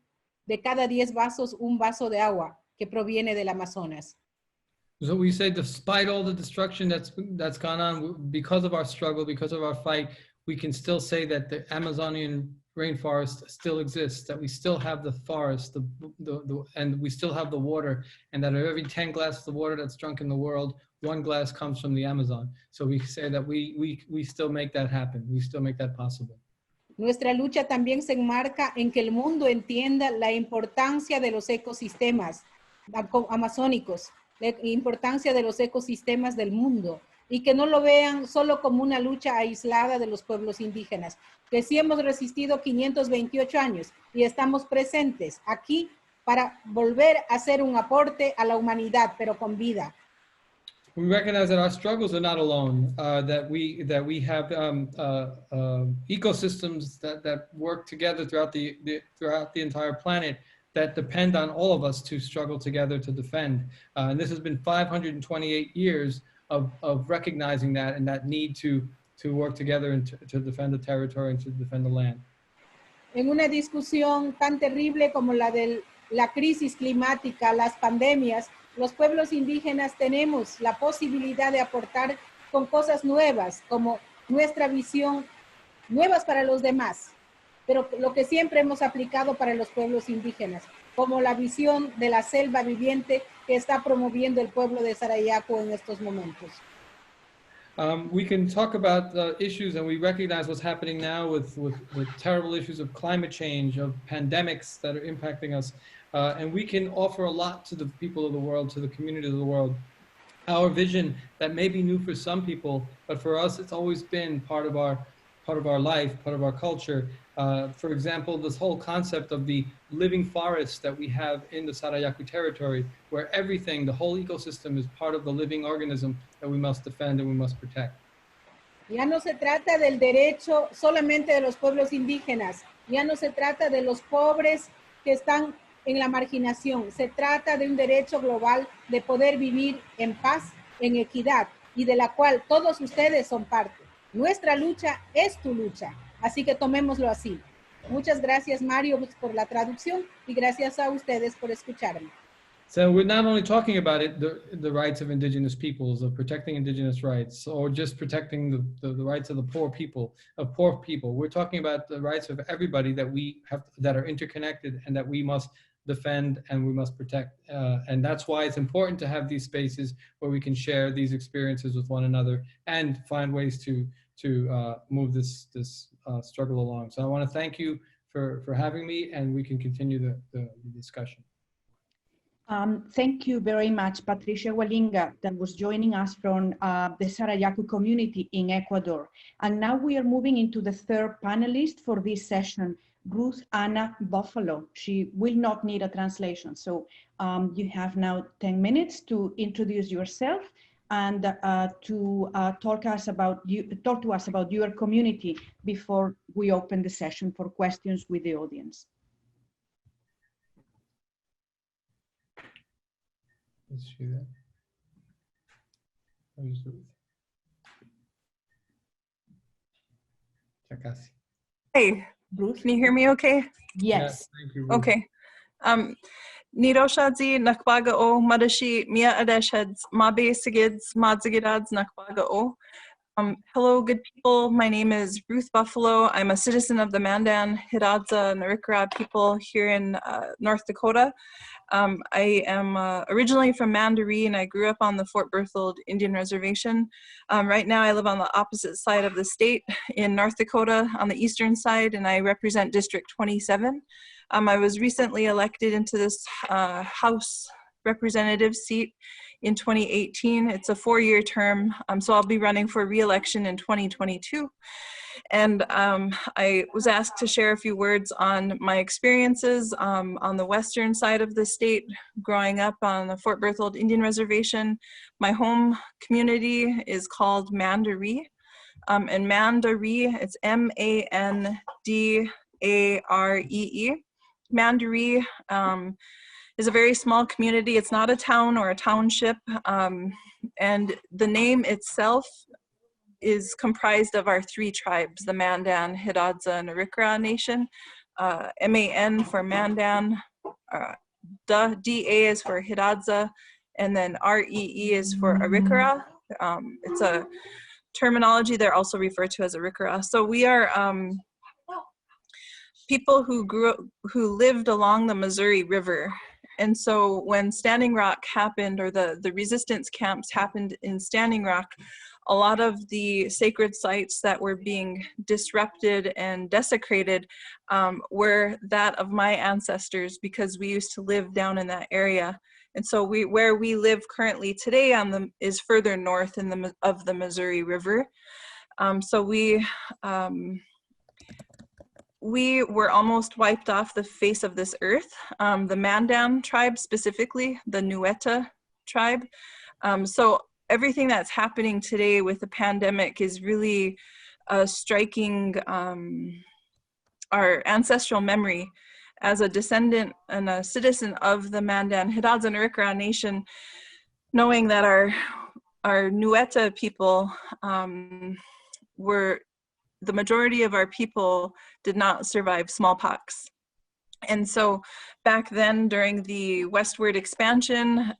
de cada 10 vasos un vaso de agua que proviene del Amazonas. So we say, despite all the destruction that's gone on, because of our struggle, because of our fight, we can still say that the Amazonian rainforest still exists, that we still have the forest, and we still have the water, and that of every 10 glasses of water that's drunk in the world, 1 glass comes from the Amazon. So we say that we still make that happen. We still make that possible. Nuestra lucha también se enmarca en que el mundo entienda la importancia de los ecosistemas amazónicos, la importancia de los ecosistemas del mundo, y que no lo vean solo como una lucha aislada de los pueblos indígenas, que sí hemos resistido 528 años y estamos presentes aquí para volver a hacer un aporte a la humanidad, pero con vida. we recognize that our struggles are not alone, that we have ecosystems that work together throughout the entire planet that depend on all of us to struggle together to defend. And this has been 528 years of recognizing that and that need to work together and to defend the territory and to defend the land. En una discusión tan terrible como la de la crisis climática, las pandemias, los pueblos indígenas tenemos la posibilidad de aportar con cosas nuevas, como nuestra visión, nuevas para los demás, pero lo que siempre hemos aplicado para los pueblos indígenas, como la visión de la selva viviente que está promoviendo el pueblo de Sarayaku en estos momentos. We can talk about issues, and we recognize what's happening now with terrible issues of climate change, of pandemics that are impacting us, and we can offer a lot to the people of the world, to the community of the world. Our vision that may be new for some people, but for us, it's always been part of our life, part of our culture. For example, this whole concept of the living forest that we have in the Sarayaku territory, where everything, the whole ecosystem is part of the living organism that we must defend and we must protect. Ya no se trata del derecho solamente de los pueblos indígenas, ya no se trata de los pobres que están en la marginación, se trata de un derecho global de poder vivir en paz, en equidad, y de la cual todos ustedes son parte. Nuestra lucha es tu lucha, así que tomémoslo así. Muchas gracias, Mario, por la traducción, y gracias a ustedes por escucharme. So we're not only talking about it, the rights of indigenous peoples, of protecting indigenous rights, or just protecting the rights of the poor people. We're talking about the rights of everybody that we have, that are interconnected and that we must defend and we must protect. And that's why it's important to have these spaces where we can share these experiences with one another and find ways to move this struggle along. So I want to thank you for having me, and we can continue the discussion. Thank you very much, Patricia Walinga, that was joining us from the Sarayaku community in Ecuador. And now we are moving into the third panelist for this session, Ruth Buffalo. She will not need a translation. So you have now 10 minutes to introduce yourself and to talk to us about your community before we open the session for questions with the audience. Is she there? Where's Ruth? Chakasi. Hey, Ruth? can you hear me okay? Yes. Thank you, Ruth. Okay. Niroshadzi nakbaga o madashi mia adesheds mabe sigids madzigidads nakbaga o. Hello, good people. My name is Ruth Buffalo. I'm a citizen of the Mandan, Hidadza, and Arikara people here in North Dakota. I am originally from Mandaree, and I grew up on the Fort Berthold Indian Reservation. Right now I live on the opposite side of the state in North Dakota on the eastern side, and I represent District 27. I was recently elected into this House representative seat in 2018. It's a 4-year term, so I'll be running for re-election in 2022. And I was asked to share a few words on my experiences on the western side of the state, growing up on the Fort Berthold Indian Reservation. My home community is called Mandaree, and Mandaree, it's M-A-N-D-A-R-E-E. Mandaree is a very small community. It's not a town or a township, and the name itself is comprised of our 3 tribes, the Mandan, Hidadza, and Arikara Nation. M-A-N for Mandan, D-A is for Hidadza, and then R-E-E is for Arikara. It's a terminology they're also referred to as Arikara. So we are people who lived along the Missouri River. And so when Standing Rock happened, or the resistance camps happened in Standing Rock, a lot of the sacred sites that were being disrupted and desecrated were that of my ancestors, because we used to live down in that area. And so where we live currently today is further north of the Missouri River. So we were almost wiped off the face of this earth. The Mandan tribe, specifically the Nueta tribe. So everything that's happening today with the pandemic is really striking our ancestral memory. As a descendant and a citizen of the Mandan, Hidadza, and Arikara Nation, knowing that our Nueta people the majority of our people did not survive smallpox. And so back then during the westward expansion,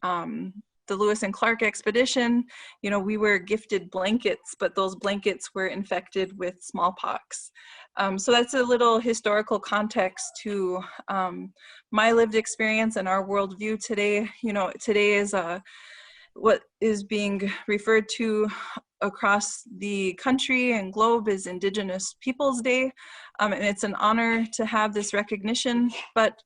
the Lewis and Clark expedition, you know, we were gifted blankets, but those blankets were infected with smallpox. So that's a little historical context to my lived experience and our worldview today. You know, today is what is being referred to across the country and globe is Indigenous Peoples Day. And it's an honor to have this recognition, but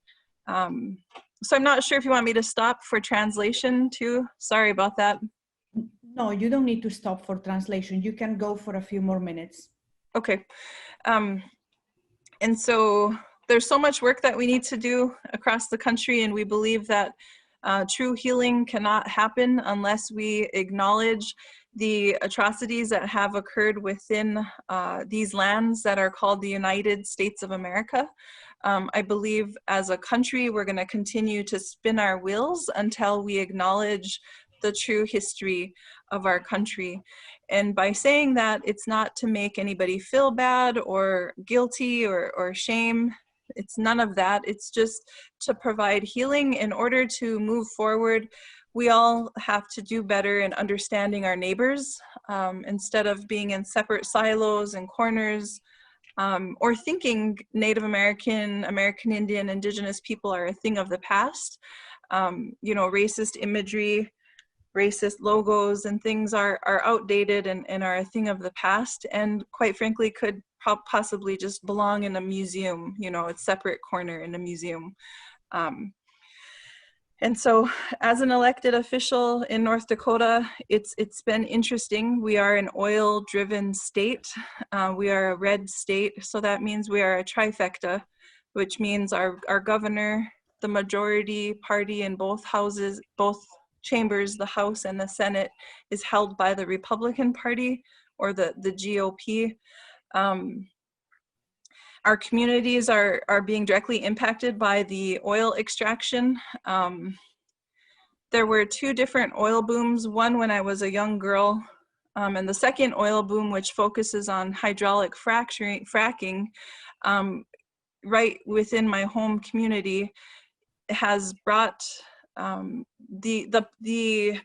so I'm not sure if you want me to stop for translation too. Sorry about that. No, you don't need to stop for translation. You can go for a few more minutes. Okay. And so there's so much work that we need to do across the country, and we believe that true healing cannot happen unless we acknowledge the atrocities that have occurred within these lands that are called the United States of America. I believe as a country, we're going to continue to spin our wheels until we acknowledge the true history of our country. And by saying that, it's not to make anybody feel bad or guilty or shame. It's none of that. It's just to provide healing. In order to move forward, we all have to do better in understanding our neighbors instead of being in separate silos and corners or thinking Native American, American Indian, Indigenous people are a thing of the past. You know, racist imagery, racist logos and things are outdated and are a thing of the past, and quite frankly could possibly just belong in a museum, you know, a separate corner in a museum. And so as an elected official in North Dakota, it's been interesting. We are an oil-driven state. We are a red state, so that means we are a trifecta, which means our governor, the majority party in both houses, both chambers, the House and the Senate, is held by the Republican Party or the GOP. Our communities are being directly impacted by the oil extraction. There were two different oil booms, one when I was a young girl, and the second oil boom, which focuses on hydraulic fracking, right within my home community, has brought the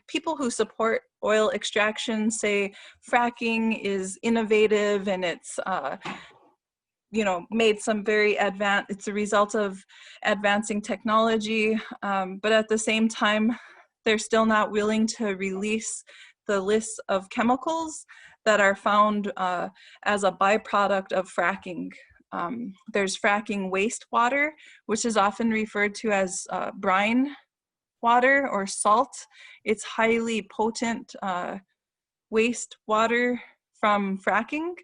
people who support oil extraction say fracking is innovative and it's you know, made some very it's a result of advancing technology, but at the same time, they're still not willing to release the list of chemicals that are found as a byproduct of fracking. There's fracking wastewater, which is often referred to as brine water or salt. It's highly potent wastewater from fracking.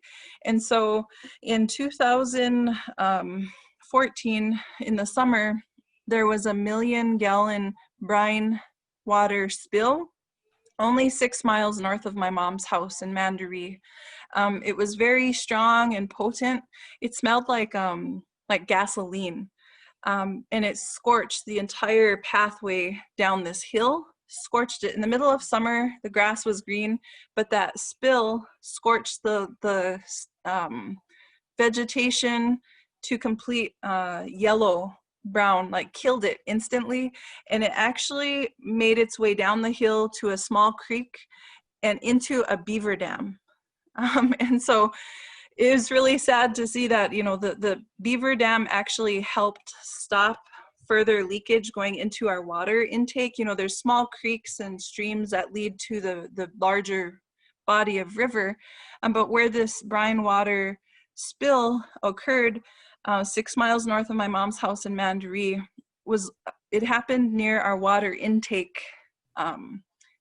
And so in 2014, in the summer, there was a 1 million gallon brine water spill only 6 miles north of my mom's house in Mandaree. It was very strong and potent. It smelled like gasoline. And it scorched the entire pathway down this hill, scorched it. In the middle of summer, the grass was green, but that spill scorched the vegetation to complete yellow brown, like killed it instantly. And it actually made its way down the hill to a small creek and into a beaver dam. And so it was really sad to see that, you know, the beaver dam actually helped stop further leakage going into our water intake. You know, there's small creeks and streams that lead to the larger body of river, but where this brine water spill occurred 6 miles north of my mom's house in Mandaree, it happened near our water intake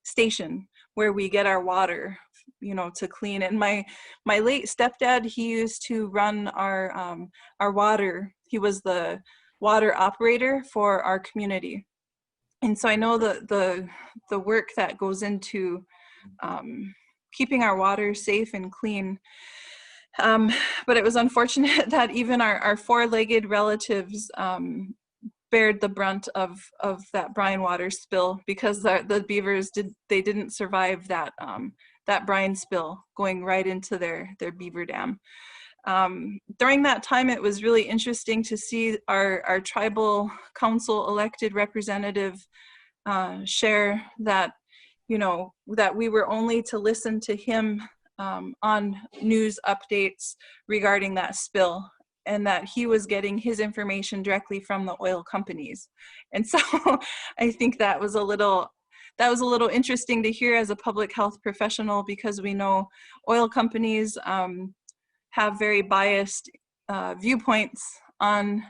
station where we get our water, you know, to clean. And my late stepdad, he used to run our water. He was the water operator for our community. And so I know the work that goes into keeping our water safe and clean. But it was unfortunate that even our four-legged relatives bared the brunt of that brine water spill, because the beavers didn't survive that brine spill going right into their beaver dam. During that time, it was really interesting to see our tribal council elected representative share that, that we were only to listen to him on news updates regarding that spill, and that he was getting his information directly from the oil companies. And so I think that was a little interesting to hear as a public health professional, because we know oil companies have very biased viewpoints on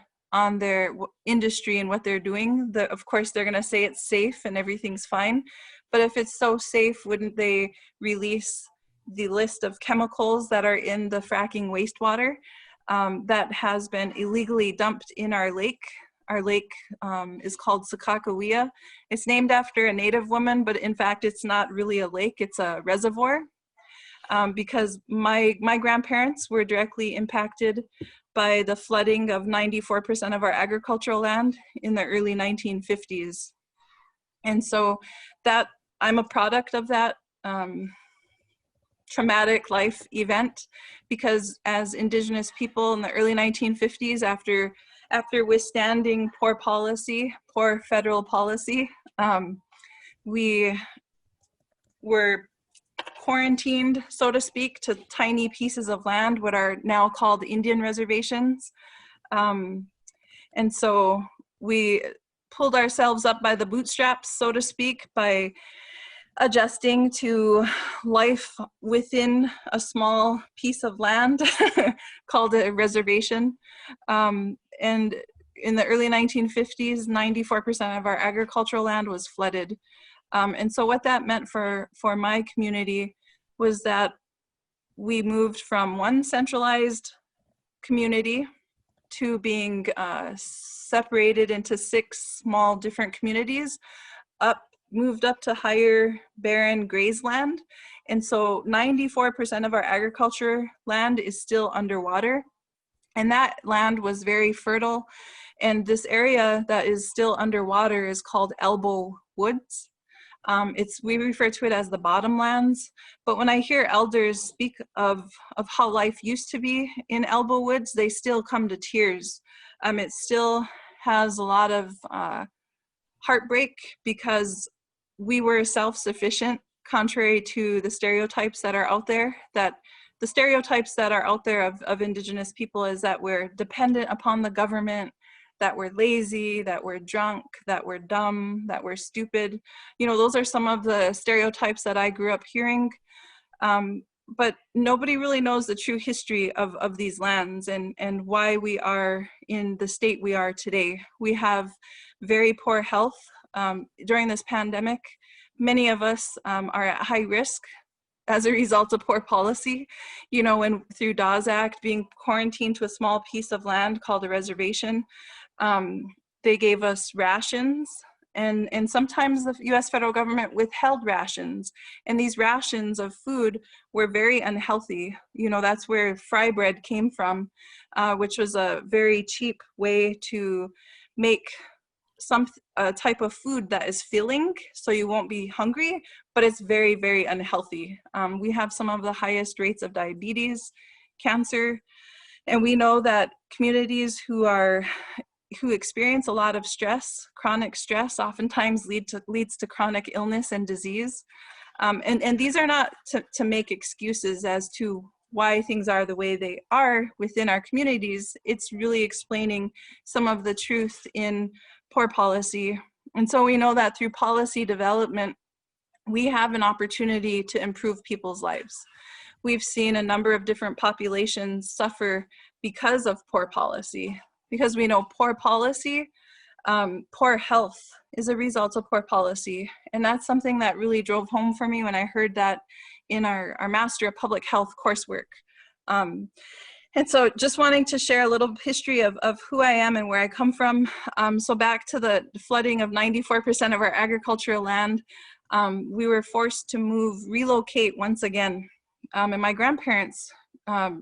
their industry and what they're doing. Of course, they're gonna say it's safe and everything's fine, but if it's so safe, wouldn't they release the list of chemicals that are in the fracking wastewater that has been illegally dumped in our lake? Our lake is called Sakakawea. It's named after a Native woman, but in fact, it's not really a lake, it's a reservoir. Because my grandparents were directly impacted by the flooding of 94% of our agricultural land in the early 1950s. And so that I'm a product of that traumatic life event, because as Indigenous people in the early 1950s, after withstanding poor federal policy, we were quarantined, so to speak, to tiny pieces of land, what are now called Indian reservations. And so we pulled ourselves up by the bootstraps, so to speak, by adjusting to life within a small piece of land called a reservation. And in the early 1950s, 94% of our agricultural land was flooded. And so what that meant for my community was that we moved from one centralized community to being separated into 6 small different communities, moved up to higher barren grazeland. And so 94% of our agriculture land is still underwater. And that land was very fertile. And this area that is still underwater is called elbow woods. We refer to it as the bottomlands, but when I hear elders speak of how life used to be in elbow woods, they still come to tears. It still has a lot of heartbreak, because we were self-sufficient, contrary to the stereotypes that are out there. That the stereotypes that are out there of Indigenous people is that we're dependent upon the government, that we're lazy, that we're drunk, that we're dumb, that we're stupid. Those are some of the stereotypes that I grew up hearing. But nobody really knows the true history of these lands and why we are in the state we are today. We have very poor health. During this pandemic, many of us are at high risk as a result of poor policy. When through Dawes Act, being quarantined to a small piece of land called a reservation, they gave us rations, and sometimes the US federal government withheld rations, and these rations of food were very unhealthy. That's where fry bread came from, which was a very cheap way to make some type of food that is filling, so you won't be hungry, but it's very, very unhealthy. We have some of the highest rates of diabetes, cancer, and we know that communities who experience a lot of stress, chronic stress, oftentimes leads to chronic illness and disease. And these are not to make excuses as to why things are the way they are within our communities. It's really explaining some of the truth in poor policy. And so we know that through policy development, we have an opportunity to improve people's lives. We've seen a number of different populations suffer because of poor policy, because we know poor policy, poor health is a result of poor policy. And that's something that really drove home for me when I heard that in our Master of Public Health coursework. And so just wanting to share a little history of who I am and where I come from. So back to the flooding of 94% of our agricultural land. we were forced to relocate once again. And my grandparents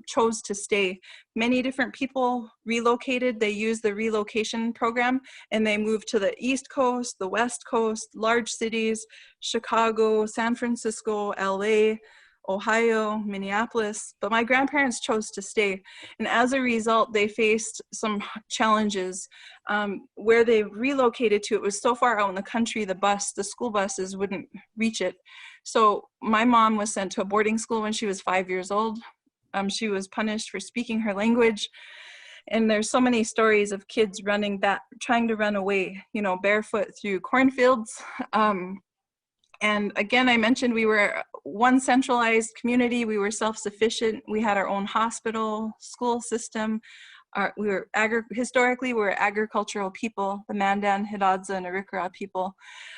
chose to stay. Many different people relocated. They used the relocation program and they moved to the East Coast, the West Coast, large cities, Chicago, San Francisco, LA, Ohio, Minneapolis, but my grandparents chose to stay. And as a result, they faced some challenges. Where they relocated to, it was so far out in the country, the school buses wouldn't reach it. So my mom was sent to a boarding school when she was 5 years old. She was punished for speaking her language. And there's so many stories of kids running back, trying to run away, you know, barefoot through cornfields. And again, I mentioned we were one centralized community. We were self-sufficient. We had our own hospital, school system. Historically, we were agricultural people, the Mandan, Hidadza, and Arikara people.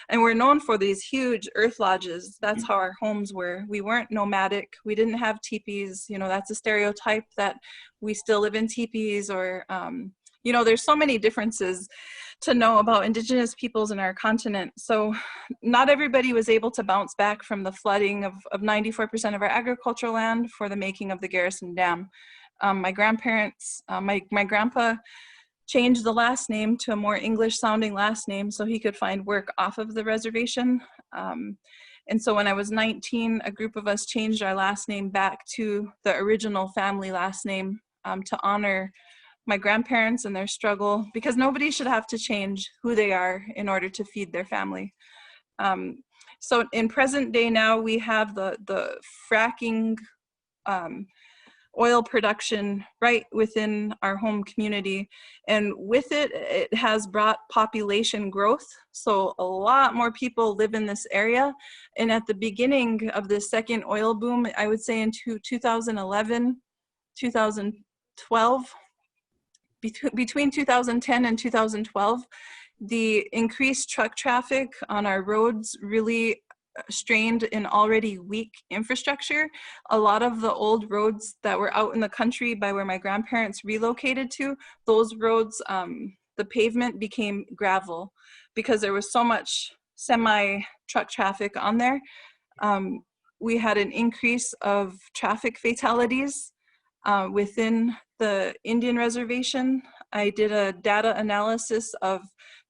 And we're known for these huge earth lodges. That's how our homes were. We weren't nomadic. We didn't have teepees. You know, that's a stereotype that we still live in teepees or, you know, there's so many differences to know about Indigenous peoples in our continent. So not everybody was able to bounce back from the flooding of 94% of our agricultural land for the making of the Garrison Dam. My grandparents, my grandpa changed the last name to a more English sounding last name so he could find work off of the reservation. And so when I was 19, a group of us changed our last name back to the original family last name to honor my grandparents and their struggle, because nobody should have to change who they are in order to feed their family. So in present day now, we have the fracking oil production right within our home community. And with it, it has brought population growth. So a lot more people live in this area. And at the beginning of the second oil boom, I would say in 2011, 2012, between 2010 and 2012, the increased truck traffic on our roads really strained an already weak infrastructure. A lot of the old roads that were out in the country by where my grandparents relocated to, those roads, the pavement became gravel because there was so much semi-truck traffic on there. We had an increase of traffic fatalities within the Indian reservation. I did a data analysis of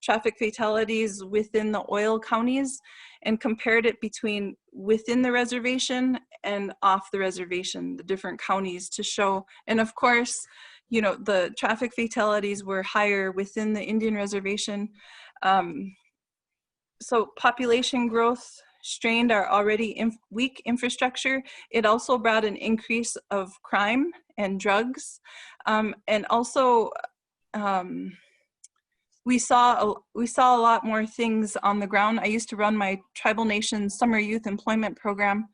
traffic fatalities within the oil counties and compared it between within the reservation and off the reservation, the different counties to show. And of course, you know, the traffic fatalities were higher within the Indian reservation. So population growth strained our already weak infrastructure. It also brought an increase of crime and drugs. And also, we saw a lot more things on the ground. I used to run my Tribal Nations Summer Youth Employment Program.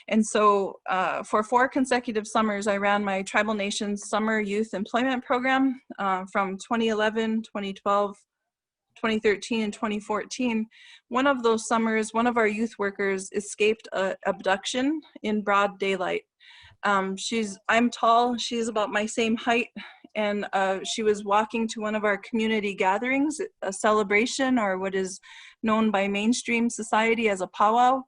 And so for 4 consecutive summers, I ran my Tribal Nations Summer Youth Employment Program from 2011, 2012, 2013, and 2014. One of those summers, one of our youth workers escaped abduction in broad daylight. I'm tall, she's about my same height, and she was walking to one of our community gatherings, a celebration, or what is known by mainstream society as a powwow.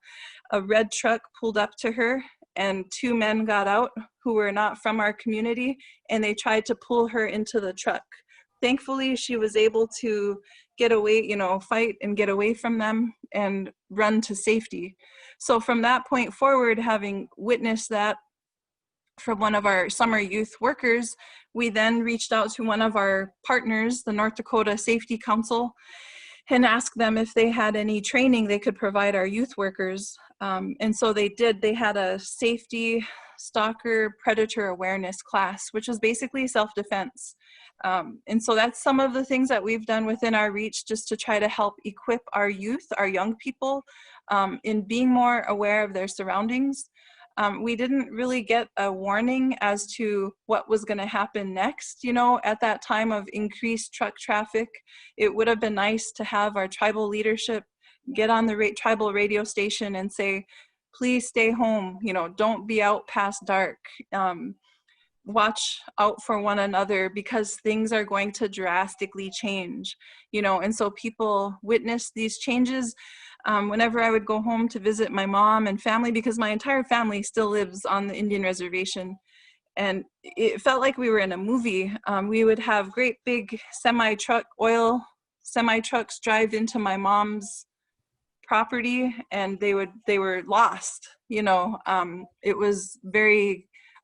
A red truck pulled up to her and 2 men got out who were not from our community, and they tried to pull her into the truck. Thankfully, she was able to get away, you know, fight and get away from them and run to safety. So from that point forward, having witnessed that from one of our summer youth workers, we then reached out to one of our partners, the North Dakota Safety Council, and asked them if they had any training they could provide our youth workers. And so they did. They had a safety stalker predator awareness class, which was basically self-defense. And so that's some of the things that we've done within our reach just to try to help equip our youth, our young people, in being more aware of their surroundings. We didn't really get a warning as to what was going to happen next. You know, at that time of increased truck traffic, it would have been nice to have our tribal leadership get on the tribal radio station and say, please stay home, you know, don't be out past dark. watch out for one another because things are going to drastically change, you know, and so people witness these changes. Whenever I would go home to visit my mom and family, because my entire family still lives on the Indian reservation, and it felt like we were in a movie. We would have great big oil semi-trucks drive into my mom's property, and they were lost, you know. It was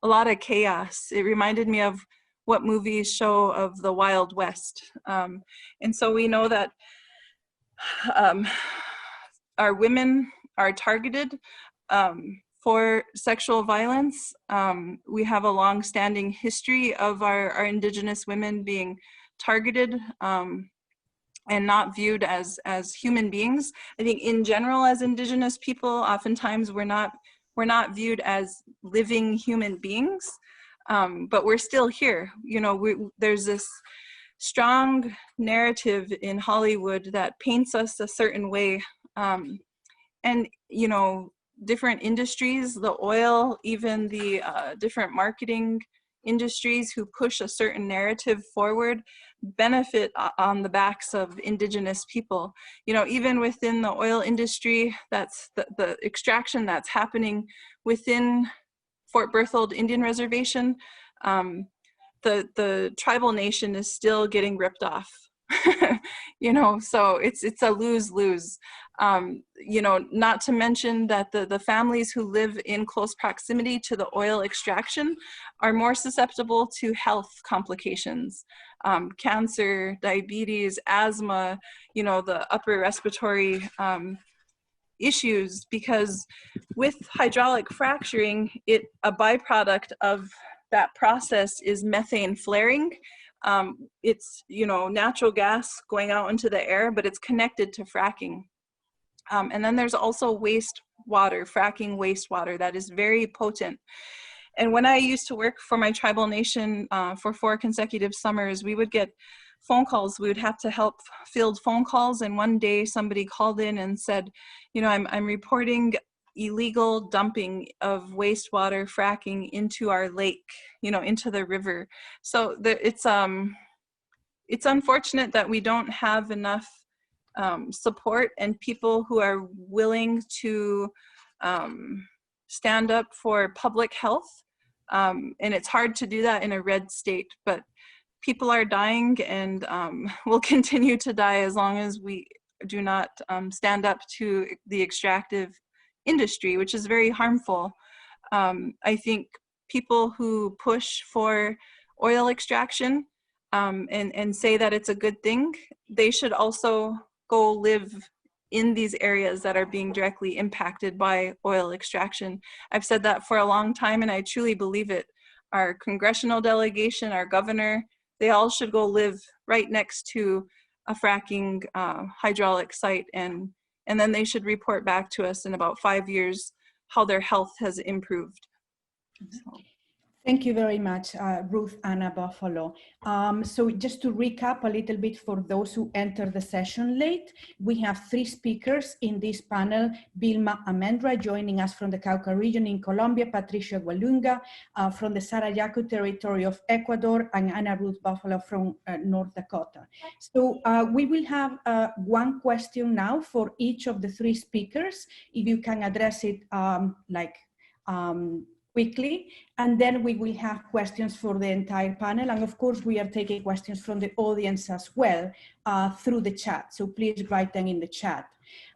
a lot of chaos. It reminded me of what movies show of the Wild West. And so we know that our women are targeted for sexual violence. We have a long-standing history of our Indigenous women being targeted and not viewed as human beings. I think in general, as Indigenous people, oftentimes we're not viewed as living human beings, but we're still here. You know, there's this strong narrative in Hollywood that paints us a certain way. And, you know, different industries, the oil, even the different marketing industries who push a certain narrative forward benefit on the backs of Indigenous people. You know, even within the oil industry, that's the extraction that's happening within Fort Berthold Indian Reservation, the tribal nation is still getting ripped off. You know, so it's a lose-lose. You know, not to mention that the families who live in close proximity to the oil extraction are more susceptible to health complications, cancer, diabetes, asthma, you know, the upper respiratory issues, because with hydraulic fracturing, a byproduct of that process is methane flaring. It's, you know, natural gas going out into the air, but it's connected to fracking. And then there's also wastewater, fracking wastewater, that is very potent. And when I used to work for my tribal nation for 4 consecutive summers, we would get phone calls. We would have to help field phone calls. And one day somebody called in and said, you know, I'm reporting illegal dumping of wastewater fracking into our lake, you know, into the river. So it's unfortunate that we don't have enough support and people who are willing to stand up for public health. And it's hard to do that in a red state, but people are dying and will continue to die as long as we do not stand up to the extractive industry, which is very harmful. I think people who push for oil extraction and say that it's a good thing, they should also go live in these areas that are being directly impacted by oil extraction. I've said that for a long time, and I truly believe it. Our congressional delegation, our governor, they all should go live right next to a fracking hydraulic site, and then they should report back to us in about 5 years how their health has improved. So. Thank you very much, Ruth Anna Buffalo. So just to recap a little bit for those who entered the session late, we have 3 speakers in this panel: Vilma Almendra joining us from the Cauca region in Colombia, Patricia Walinga from the Sarayaku territory of Ecuador, and Anna Ruth Buffalo from North Dakota. So we will have 1 question now for each of the 3 speakers, if you can address it quickly, and then we will have questions for the entire panel. And of course, we are taking questions from the audience as well through the chat. So please write them in the chat.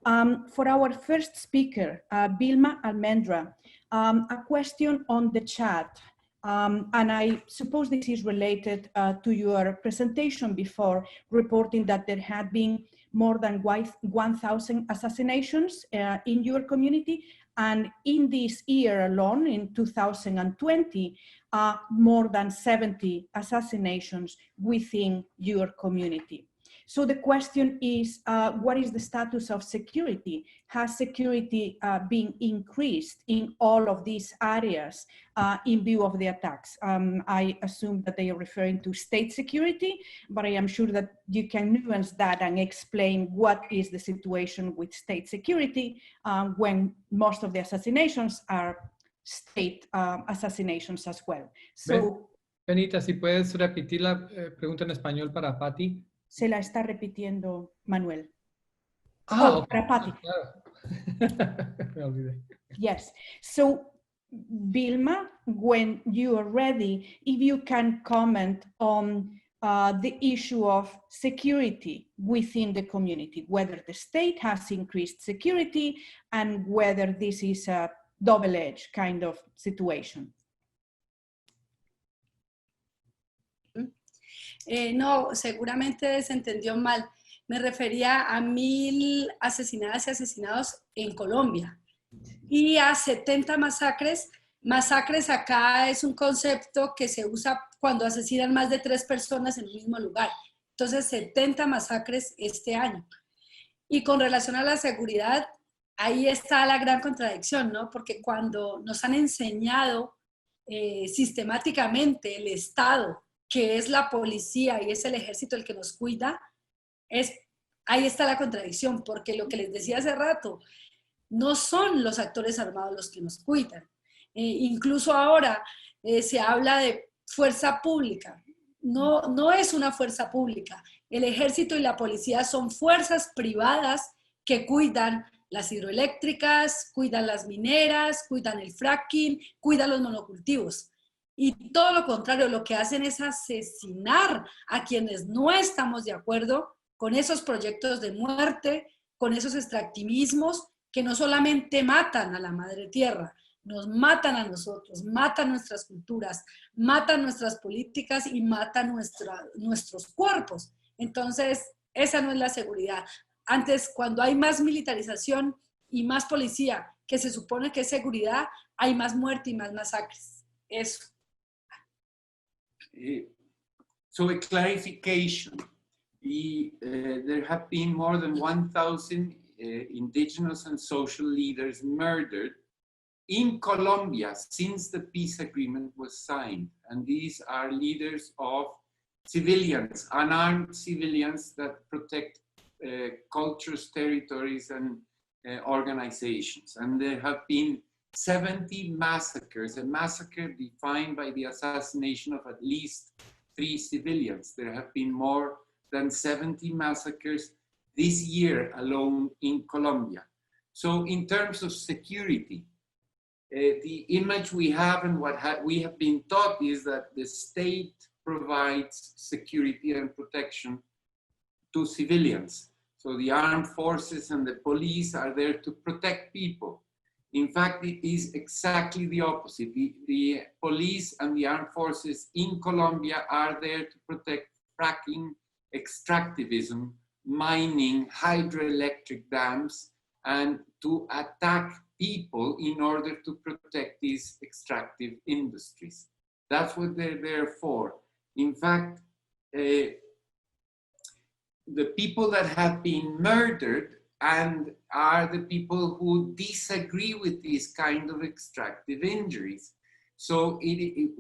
For our first speaker, Vilma Almendra, a question on the chat. And I suppose this is related to your presentation before, reporting that there had been more than 1,000 assassinations in your community. And in this year alone, in 2020, more than 70 assassinations within your community. So the question is, what is the status of security? Has security been increased in all of these areas in view of the attacks? I assume that they are referring to state security, but I am sure that you can nuance that and explain what is the situation with state security when most of the assassinations are state assassinations as well. So Benita, si puedes repetir la pregunta en español para Patti. Se la está repitiendo Manuel. Ah, Oh, ok. para Patti. Claro. Me olvidé. Yes. So, Vilma, when you are ready, if you can comment on the issue of security within the community, whether the state has increased security and whether this is a double-edged kind of situation. No, seguramente se entendió mal. Me refería a 1.000 asesinadas y asesinados en Colombia y a 70 masacres. Masacres acá es un concepto que se usa cuando asesinan más de 3 personas en un mismo lugar. Entonces, 70 masacres este año. Y con relación a la seguridad, ahí está la gran contradicción, ¿no? Porque cuando nos han enseñado sistemáticamente el Estado, que es la policía y es el ejército el que nos cuida, ahí está la contradicción, porque lo que les decía hace rato, no son los actores armados los que nos cuidan. Incluso ahora se habla de fuerza pública. No es una fuerza pública. El ejército y la policía son fuerzas privadas que cuidan las hidroeléctricas, cuidan las mineras, cuidan el fracking, cuidan los monocultivos. Y todo lo contrario, lo que hacen es asesinar a quienes no estamos de acuerdo con esos proyectos de muerte, con esos extractivismos que no solamente matan a la madre tierra, nos matan a nosotros, matan nuestras culturas, matan nuestras políticas y matan nuestros cuerpos. Entonces, esa no es la seguridad. Antes, cuando hay más militarización y más policía, que se supone que es seguridad, hay más muerte y más masacres. Eso. So a clarification, there have been more than 1,000 indigenous and social leaders murdered in Colombia since the peace agreement was signed. And these are leaders of civilians, unarmed civilians that protect cultures, territories, and organizations. And there have been 70 massacres, a massacre defined by the assassination of at least 3 civilians. There have been more than 70 massacres this year alone in Colombia. So in terms of security, the image we have and what we have been taught is that the state provides security and protection to civilians. So the armed forces and the police are there to protect people. In fact, it is exactly the opposite. The police and the armed forces in Colombia are there to protect fracking, extractivism, mining, hydroelectric dams, and to attack people in order to protect these extractive industries. That's what they're there for. In fact, the people that have been murdered and are the people who disagree with these kind of extractive injuries. So we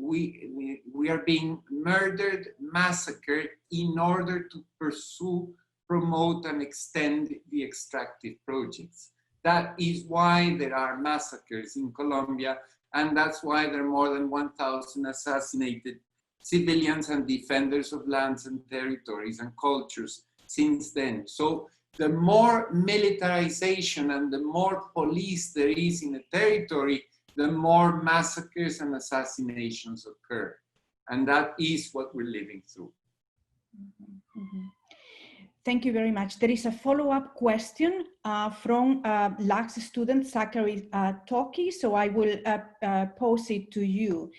are being murdered, massacred in order to pursue, promote, and extend the extractive projects. That is why there are massacres in Colombia, and that's why there are more than 1,000 assassinated civilians and defenders of lands and territories and cultures since then. So the more militarization and the more police there is in a territory, the more massacres and assassinations occur. And that is what we're living through. Mm-hmm. Mm-hmm. Thank you very much. There is a follow-up question from LAX student Zachary Toki, so I will pose it to you,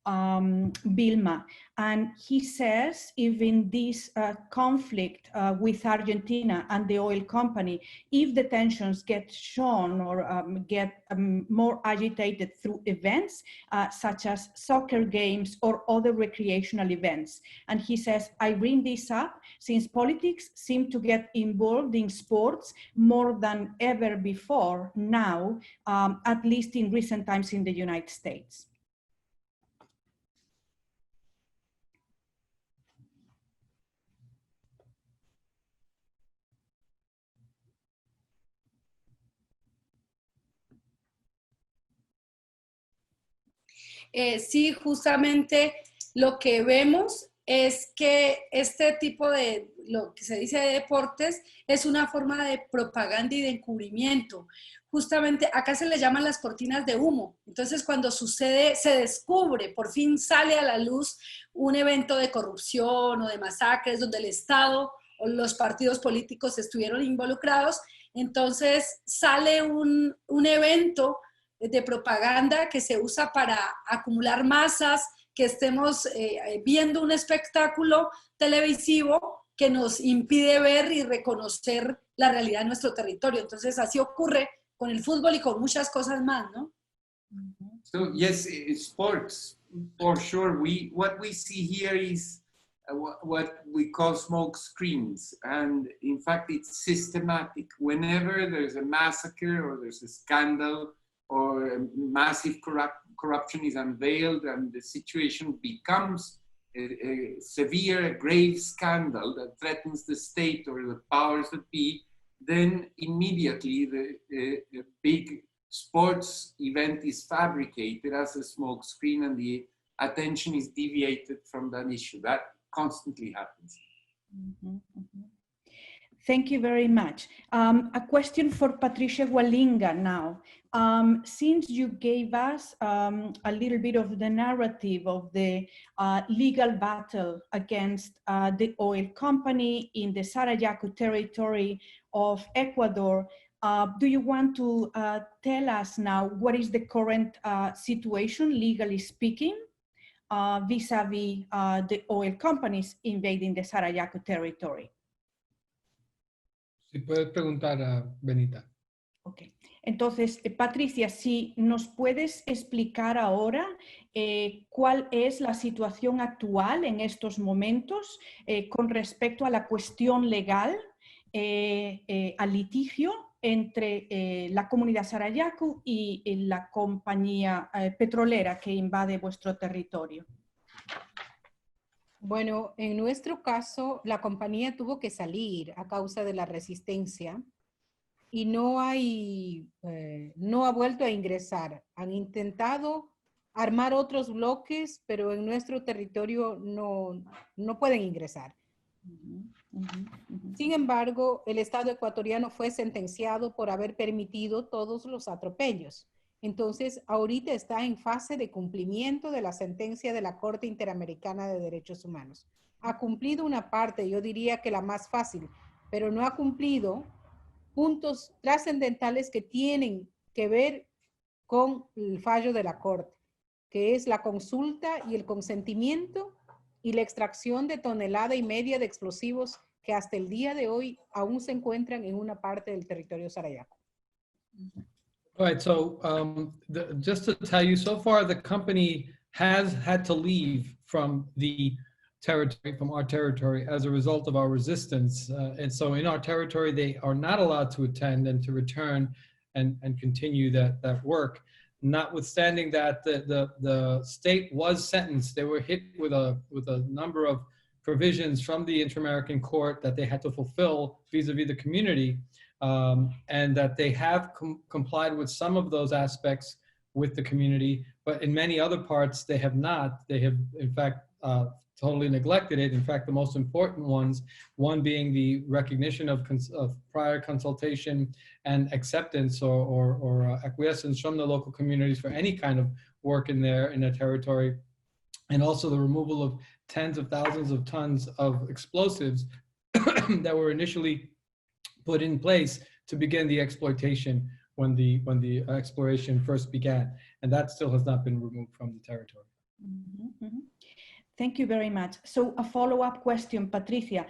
Vilma. And he says, if in this conflict with Argentina and the oil company, if the tensions get shown or get more agitated through events such as soccer games or other recreational events. And he says, I bring this up since politics seem to get involved in sports more than ever before now, at least in recent times in the United States. sí, justamente lo que vemos es que este tipo de, lo que se dice de deportes, es una forma de propaganda y de encubrimiento. Justamente acá se le llaman las cortinas de humo. Entonces, cuando sucede, se descubre, por fin sale a la luz un evento de corrupción o de masacres donde el Estado o los partidos políticos estuvieron involucrados, entonces sale un evento de propaganda que se usa para acumular masas, que estemos viendo un espectáculo televisivo que nos impide ver y reconocer la realidad de nuestro territorio. Entonces así ocurre con el fútbol y con muchas cosas más, ¿no? So yes, sports, for sure. What we see here is what we call smoke screens. And in fact, it's systematic. Whenever there's a massacre or there's a scandal or massive corruption is unveiled and the situation becomes a severe, a grave scandal that threatens the state or the powers that be, then immediately the big sports event is fabricated as a smoke screen and the attention is deviated from that issue. That constantly happens. Mm-hmm, mm-hmm. Thank you very much. A question for Patricia Walinga now. Since you gave us a little bit of the narrative of the legal battle against the oil company in the Sarayaku territory of Ecuador, do you want to tell us now what is the current situation, legally speaking, vis-a-vis the oil companies invading the Sarayaku territory? Si puedes preguntar a Benita. Ok. Entonces, Patricia, si nos puedes explicar ahora cuál es la situación actual en estos momentos con respecto a la cuestión legal, al litigio entre la comunidad Sarayaku y la compañía petrolera que invade vuestro territorio. Bueno, en nuestro caso, la compañía tuvo que salir a causa de la resistencia y no ha vuelto a ingresar. Han intentado armar otros bloques, pero en nuestro territorio no pueden ingresar. Sin embargo, el Estado ecuatoriano fue sentenciado por haber permitido todos los atropellos. Entonces, ahorita está en fase de cumplimiento de la sentencia de la Corte Interamericana de Derechos Humanos. Ha cumplido una parte, yo diría que la más fácil, pero no ha cumplido puntos trascendentales que tienen que ver con el fallo de la Corte, que es la consulta y el consentimiento y la extracción de 1,5 toneladas de explosivos que hasta el día de hoy aún se encuentran en una parte del territorio Sarayaku. All right, so just to tell you, so far the company has had to leave from the territory, from our territory, as a result of our resistance. And so in our territory, they are not allowed to attend and to return and continue that work. Notwithstanding that, the state was sentenced. They were hit with a number of provisions from the Inter-American Court that they had to fulfill vis-a-vis the community. And that they have complied with some of those aspects with the community, but in many other parts they have not. They have, in fact, totally neglected it. In fact, the most important ones, one being the recognition of prior consultation and acceptance or acquiescence from the local communities for any kind of work in their territory, and also the removal of tens of thousands of tons of explosives that were initially put in place to begin the exploitation when the exploration first began, and that still has not been removed from the territory. Mm-hmm, mm-hmm. Thank you very much. So a follow-up question, Patricia.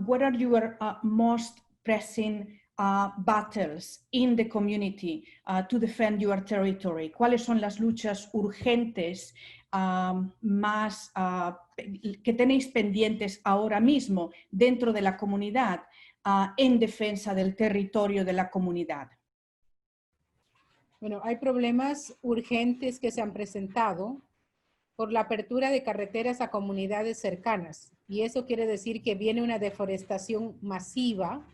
What are your most pressing battles in the community to defend your territory? ¿Cuáles son las luchas urgentes más que tenéis pendientes ahora mismo dentro de la comunidad en defensa del territorio de la comunidad? Bueno, hay problemas urgentes que se han presentado por la apertura de carreteras a comunidades cercanas. Y eso quiere decir que viene una deforestación masiva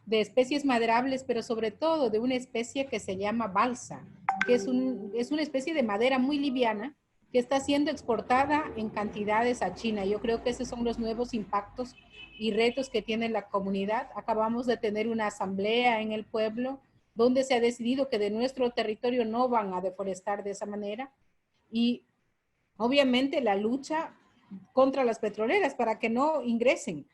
de especies maderables, pero sobre todo de una especie que se llama balsa, que es una especie de madera muy liviana que está siendo exportada en cantidades a China. Yo creo que esos son los nuevos impactos y retos que tiene la comunidad. Acabamos de tener una asamblea en el pueblo donde se ha decidido que de nuestro territorio no van a deforestar de esa manera. Y obviamente la lucha contra las petroleras para que no ingresen.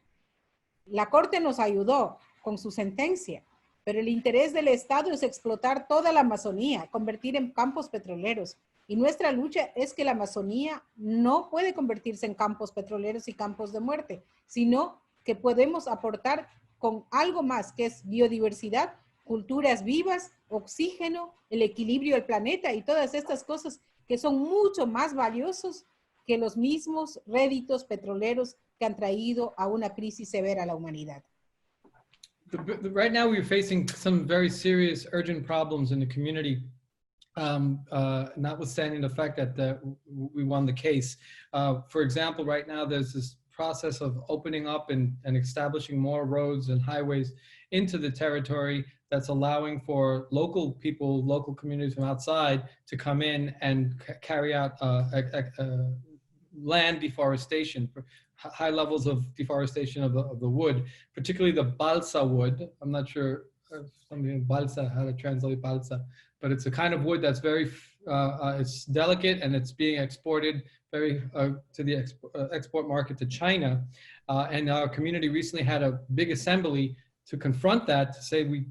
La Corte nos ayudó con su sentencia, pero el interés del Estado es explotar toda la Amazonía, convertir en campos petroleros. Y nuestra lucha es que la Amazonía no puede convertirse en campos petroleros y campos de muerte, sino que podemos aportar con algo más, que es biodiversidad, culturas vivas, oxígeno, el equilibrio del planeta y todas estas cosas que son mucho más valiosos que los mismos réditos petroleros que han traído a una crisis severa a la humanidad. Right now we're facing some very serious urgent problems in the community, notwithstanding the fact that we won the case. For example, right now there's this process of opening up and establishing more roads and highways into the territory that's allowing for local people, local communities from outside to come in and carry out land deforestation, high levels of deforestation of the wood, particularly the balsa wood. I'm not sure if somebody in balsa, how to translate balsa, but it's a kind of wood that's very, it's delicate and it's being exported very to the export market to China. And our community recently had a big assembly to confront that, to say we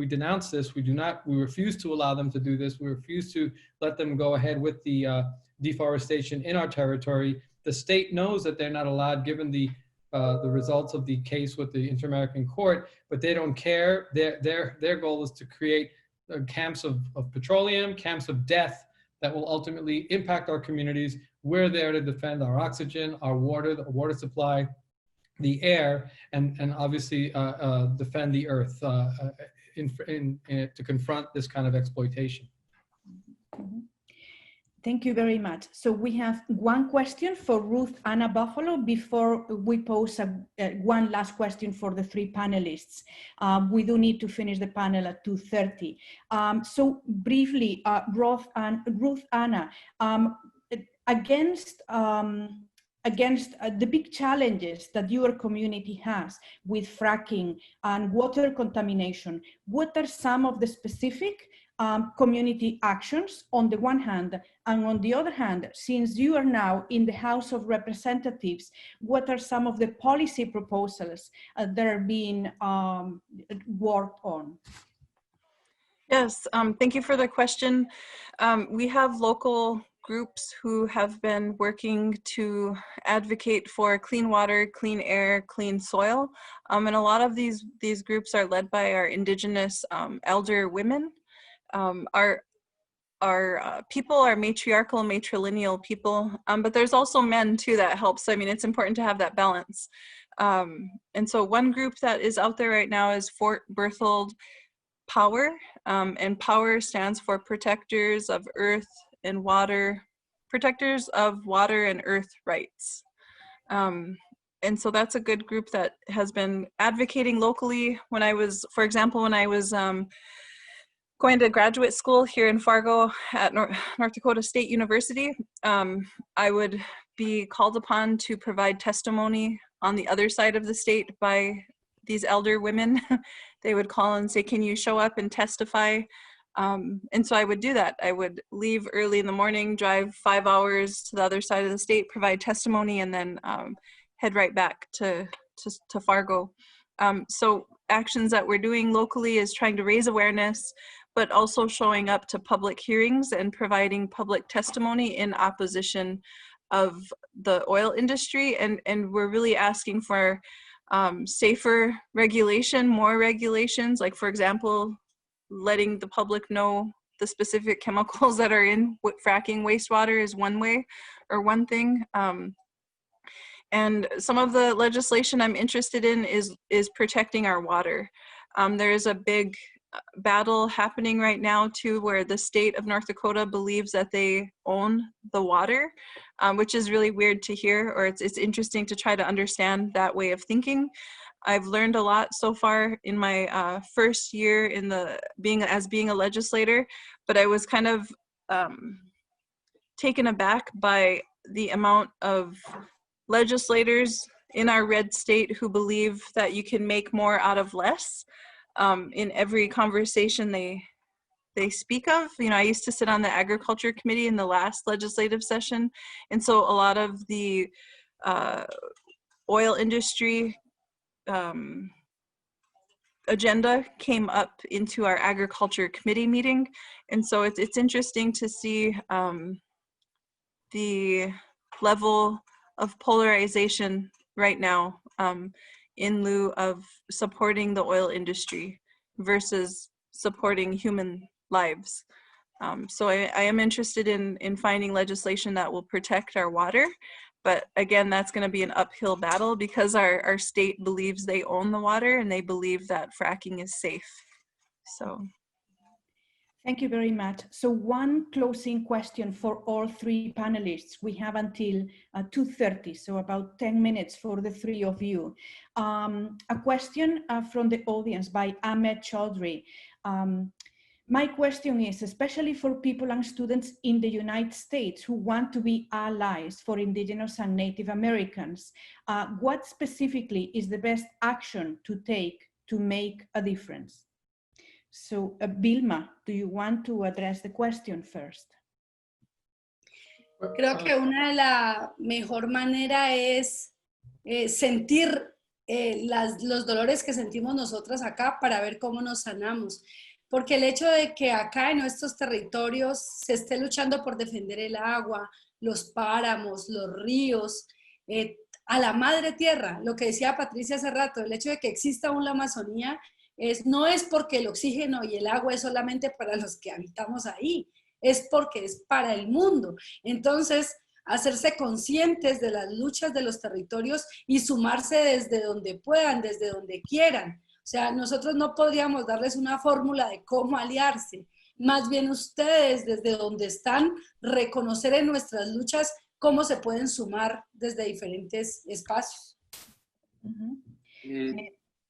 denounce this, we refuse to allow them to do this, we refuse to let them go ahead with the deforestation in our territory. The state knows that they're not allowed, given the results of the case with the Inter-American Court, but they don't care. Their goal is to create camps of petroleum, camps of death that will ultimately impact our communities. We're there to defend our oxygen, our water, the water supply, the air, and obviously defend the earth to confront this kind of exploitation. Thank you very much. So we have one question for Ruth Anna Buffalo before we pose one last question for the three panelists. We do need to finish the panel at 2:30. So briefly, Ruth Anna, against the big challenges that your community has with fracking and water contamination, what are some of the specific community actions on the one hand, and on the other hand, since you are now in the House of Representatives, what are some of the policy proposals that are being worked on? Yes, thank you for the question. We have local groups who have been working to advocate for clean water, clean air, clean soil. And a lot of these groups are led by our Indigenous elder women. Our people are matriarchal, matrilineal people, but there's also men too that helps. I mean, it's important to have that balance. And so one group that is out there right now is Fort Berthold Power, and POWER stands for Protectors of Earth and Water, Protectors of Water and Earth Rights. And so that's a good group that has been advocating locally. When I was, for example, when I was going to graduate school here in Fargo at North Dakota State University, I would be called upon to provide testimony on the other side of the state by these elder women. They would call and say, can you show up and testify? And so I would do that. I would leave early in the morning, drive 5 hours to the other side of the state, provide testimony, and then head right back to Fargo. So actions that we're doing locally is trying to raise awareness, but also showing up to public hearings and providing public testimony in opposition of the oil industry. And we're really asking for safer regulation, more regulations, like for example, letting the public know the specific chemicals that are in fracking wastewater is one way or one thing. And some of the legislation I'm interested in is protecting our water. There is a big battle happening right now too, where the state of North Dakota believes that they own the water, which is really weird to hear, or it's interesting to try to understand that way of thinking. I've learned a lot so far in my first year in being a legislator, but I was kind of taken aback by the amount of legislators in our red state who believe that you can make more out of less. In every conversation they speak of. You know, I used to sit on the agriculture committee in the last legislative session, and so a lot of the oil industry agenda came up into our agriculture committee meeting, and so it's interesting to see the level of polarization right now in lieu of supporting the oil industry versus supporting human lives. So I am interested in finding legislation that will protect our water, but again, that's going to be an uphill battle because our state believes they own the water and they believe that fracking is safe. So. Thank you very much. So one closing question for all three panelists. We have until 2:30, so about 10 minutes for the three of you. A question from the audience by Ahmed Chaudhry. My question is, especially for people and students in the United States who want to be allies for Indigenous and Native Americans, what specifically is the best action to take to make a difference? So, Vilma, do you want to address the question first? Creo que una de la mejor manera es sentir los dolores que sentimos nosotras acá para ver cómo nos sanamos. Porque el hecho de que acá en nuestros territorios se esté luchando por defender el agua, los páramos, los ríos, a la madre tierra, lo que decía Patricia hace rato, el hecho de que exista aún la Amazonía, no es porque el oxígeno y el agua es solamente para los que habitamos ahí, es porque es para el mundo. Entonces, hacerse conscientes de las luchas de los territorios y sumarse desde donde puedan, desde donde quieran. O sea, nosotros no podríamos darles una fórmula de cómo aliarse. Más bien ustedes, desde donde están, reconocer en nuestras luchas cómo se pueden sumar desde diferentes espacios.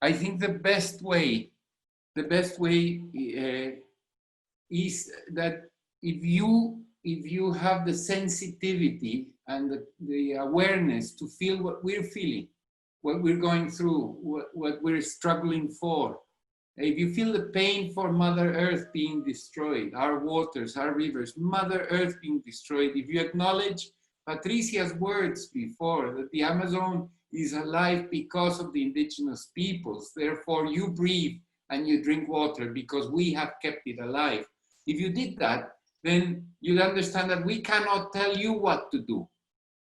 I think the best way is that if you have the sensitivity and the awareness to feel what we're feeling, what we're going through, what we're struggling for, if you feel the pain for Mother Earth being destroyed, our waters, our rivers, Mother Earth being destroyed, if you acknowledge Patricia's words before, that the Amazon is alive because of the indigenous peoples. Therefore, you breathe and you drink water because we have kept it alive. If you did that, then you'd understand that we cannot tell you what to do.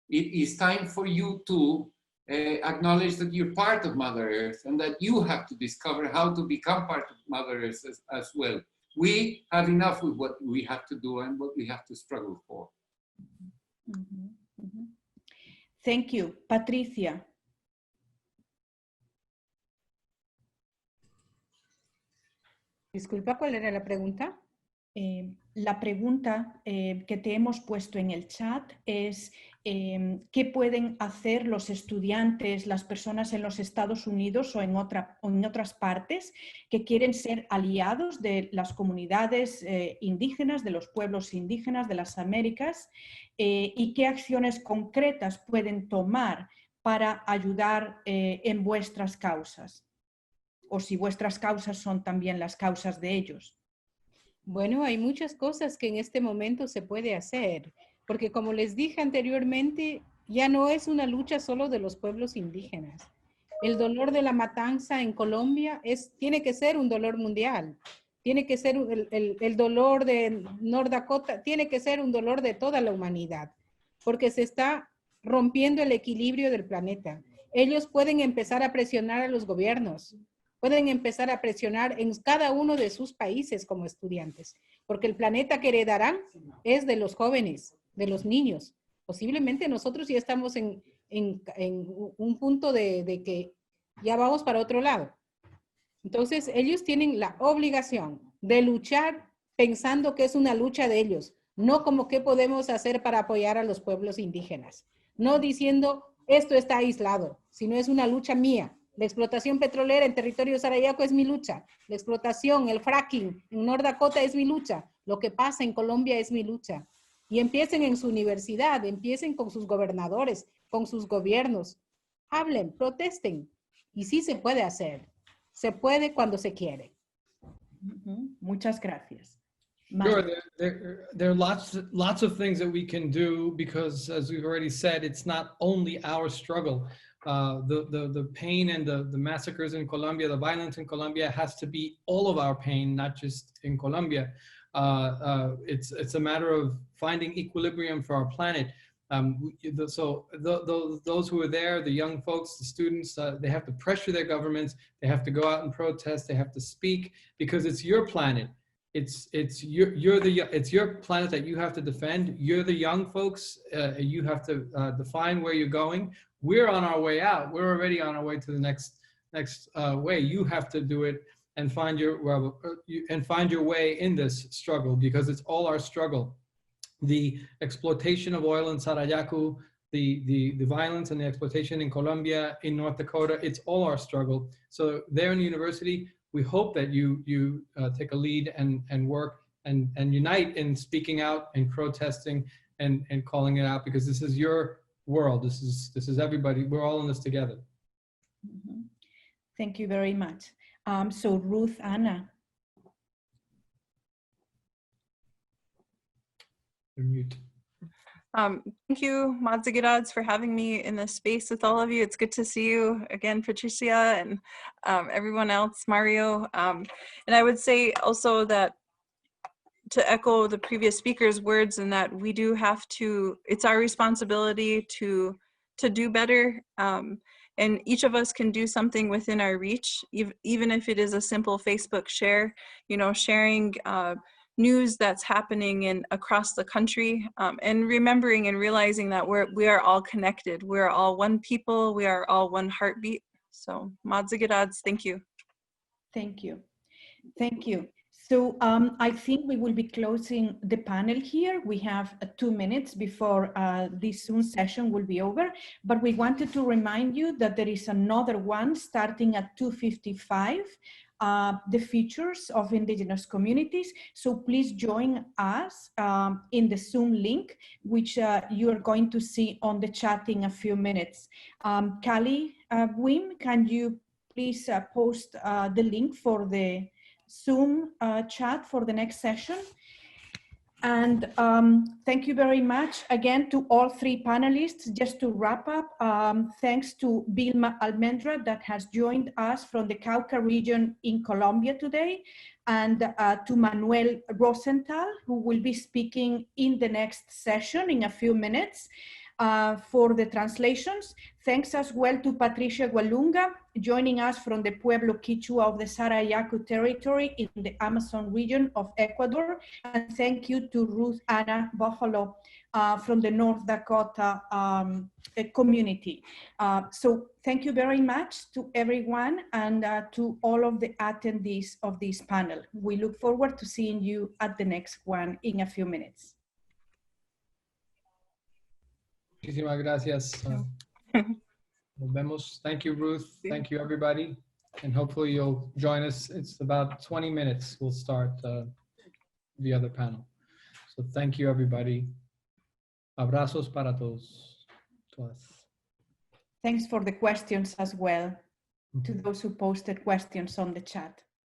It is time for you to acknowledge that you're part of Mother Earth and that you have to discover how to become part of Mother Earth as well. We have enough with what we have to do and what we have to struggle for. Thank you. Patricia. Disculpa, ¿cuál era la pregunta? La pregunta que te hemos puesto en el chat es ¿qué pueden hacer los estudiantes, las personas en los Estados Unidos o en otras partes que quieren ser aliados de las comunidades indígenas, de los pueblos indígenas de las Américas y qué acciones concretas pueden tomar para ayudar en vuestras causas? O si vuestras causas son también las causas de ellos. Bueno, hay muchas cosas que en este momento se puede hacer, porque como les dije anteriormente, ya no es una lucha solo de los pueblos indígenas. El dolor de la matanza en Colombia tiene que ser un dolor mundial. Tiene que ser el dolor de North Dakota, tiene que ser un dolor de toda la humanidad, porque se está rompiendo el equilibrio del planeta. Ellos pueden empezar a presionar a los gobiernos, pueden empezar a presionar en cada uno de sus países como estudiantes, porque el planeta que heredarán es de los jóvenes, de los niños. Posiblemente nosotros ya estamos en un punto de que ya vamos para otro lado. Entonces, ellos tienen la obligación de luchar pensando que es una lucha de ellos, no como qué podemos hacer para apoyar a los pueblos indígenas, no diciendo esto está aislado, sino es una lucha mía. La explotación petrolera en territorio sarayaco es mi lucha. La explotación, el fracking en North Dakota es mi lucha. Lo que pasa en Colombia es mi lucha. Y empiecen en su universidad, empiecen con sus gobernadores, con sus gobiernos. Hablen, protesten. Y sí se puede hacer. Se puede cuando se quiere. Muchas gracias. Sure, there are lots of things that we can do because, as we've already said, it's not only our struggle. The pain and the massacres in Colombia, the violence in Colombia has to be all of our pain, not just in Colombia. It's a matter of finding equilibrium for our planet. Those who are there, the young folks, the students, they have to pressure their governments. They have to go out and protest. They have to speak because it's your planet. It's your planet that you have to defend. You're the young folks. You have to define where you're going. We're on our way out. We're already on our way to the next way. You have to do it and find your way in this struggle because it's all our struggle. The exploitation of oil in Sarayaku, the violence and the exploitation in Colombia, in North Dakota, it's all our struggle. So there in the university, we hope that you take a lead and work and unite in speaking out and protesting and calling it out because this is your world. This is everybody. We're all in this together. Thank you very much. So Ruth, Anna. You're mute. Thank you, Madzigirads, for having me in this space with all of you. It's good to see you again, Patricia, and everyone else, Mario. And I would say also that to echo the previous speaker's words and that we do have to, it's our responsibility to do better. And each of us can do something within our reach, even if it is a simple Facebook share, sharing news that's happening across the country, and remembering and realizing that we are all connected. We're all one people. We are all one heartbeat. So, Madzigirads, thank you. Thank you. Thank you. So I think we will be closing the panel here. We have 2 minutes before this Zoom session will be over, but we wanted to remind you that there is another one starting at 2:55. The features of Indigenous communities. So please join us in the Zoom link, which you are going to see on the chat in a few minutes. Callie, Wim, can you please post the link for the Zoom chat for the next session? And thank you very much again to all 3 panelists. Just to wrap up, thanks to Vilma Almendra that has joined us from the Cauca region in Colombia today, and to Manuel Rosenthal, who will be speaking in the next session in a few minutes for the translations. Thanks as well to Patricia Walinga, joining us from the Pueblo Quichua of the Sarayaku territory in the Amazon region of Ecuador. And thank you to Ruth Anna Buffalo from the North Dakota community. So thank you very much to everyone and to all of the attendees of this panel. We look forward to seeing you at the next one in a few minutes. Muchísimas gracias. Nos vemos. Thank you, Ruth. Thank you, everybody. And hopefully you'll join us. It's about 20 minutes. We'll start the other panel. So thank you, everybody. Abrazos para todos. Thanks for the questions as well, to those who posted questions on the chat.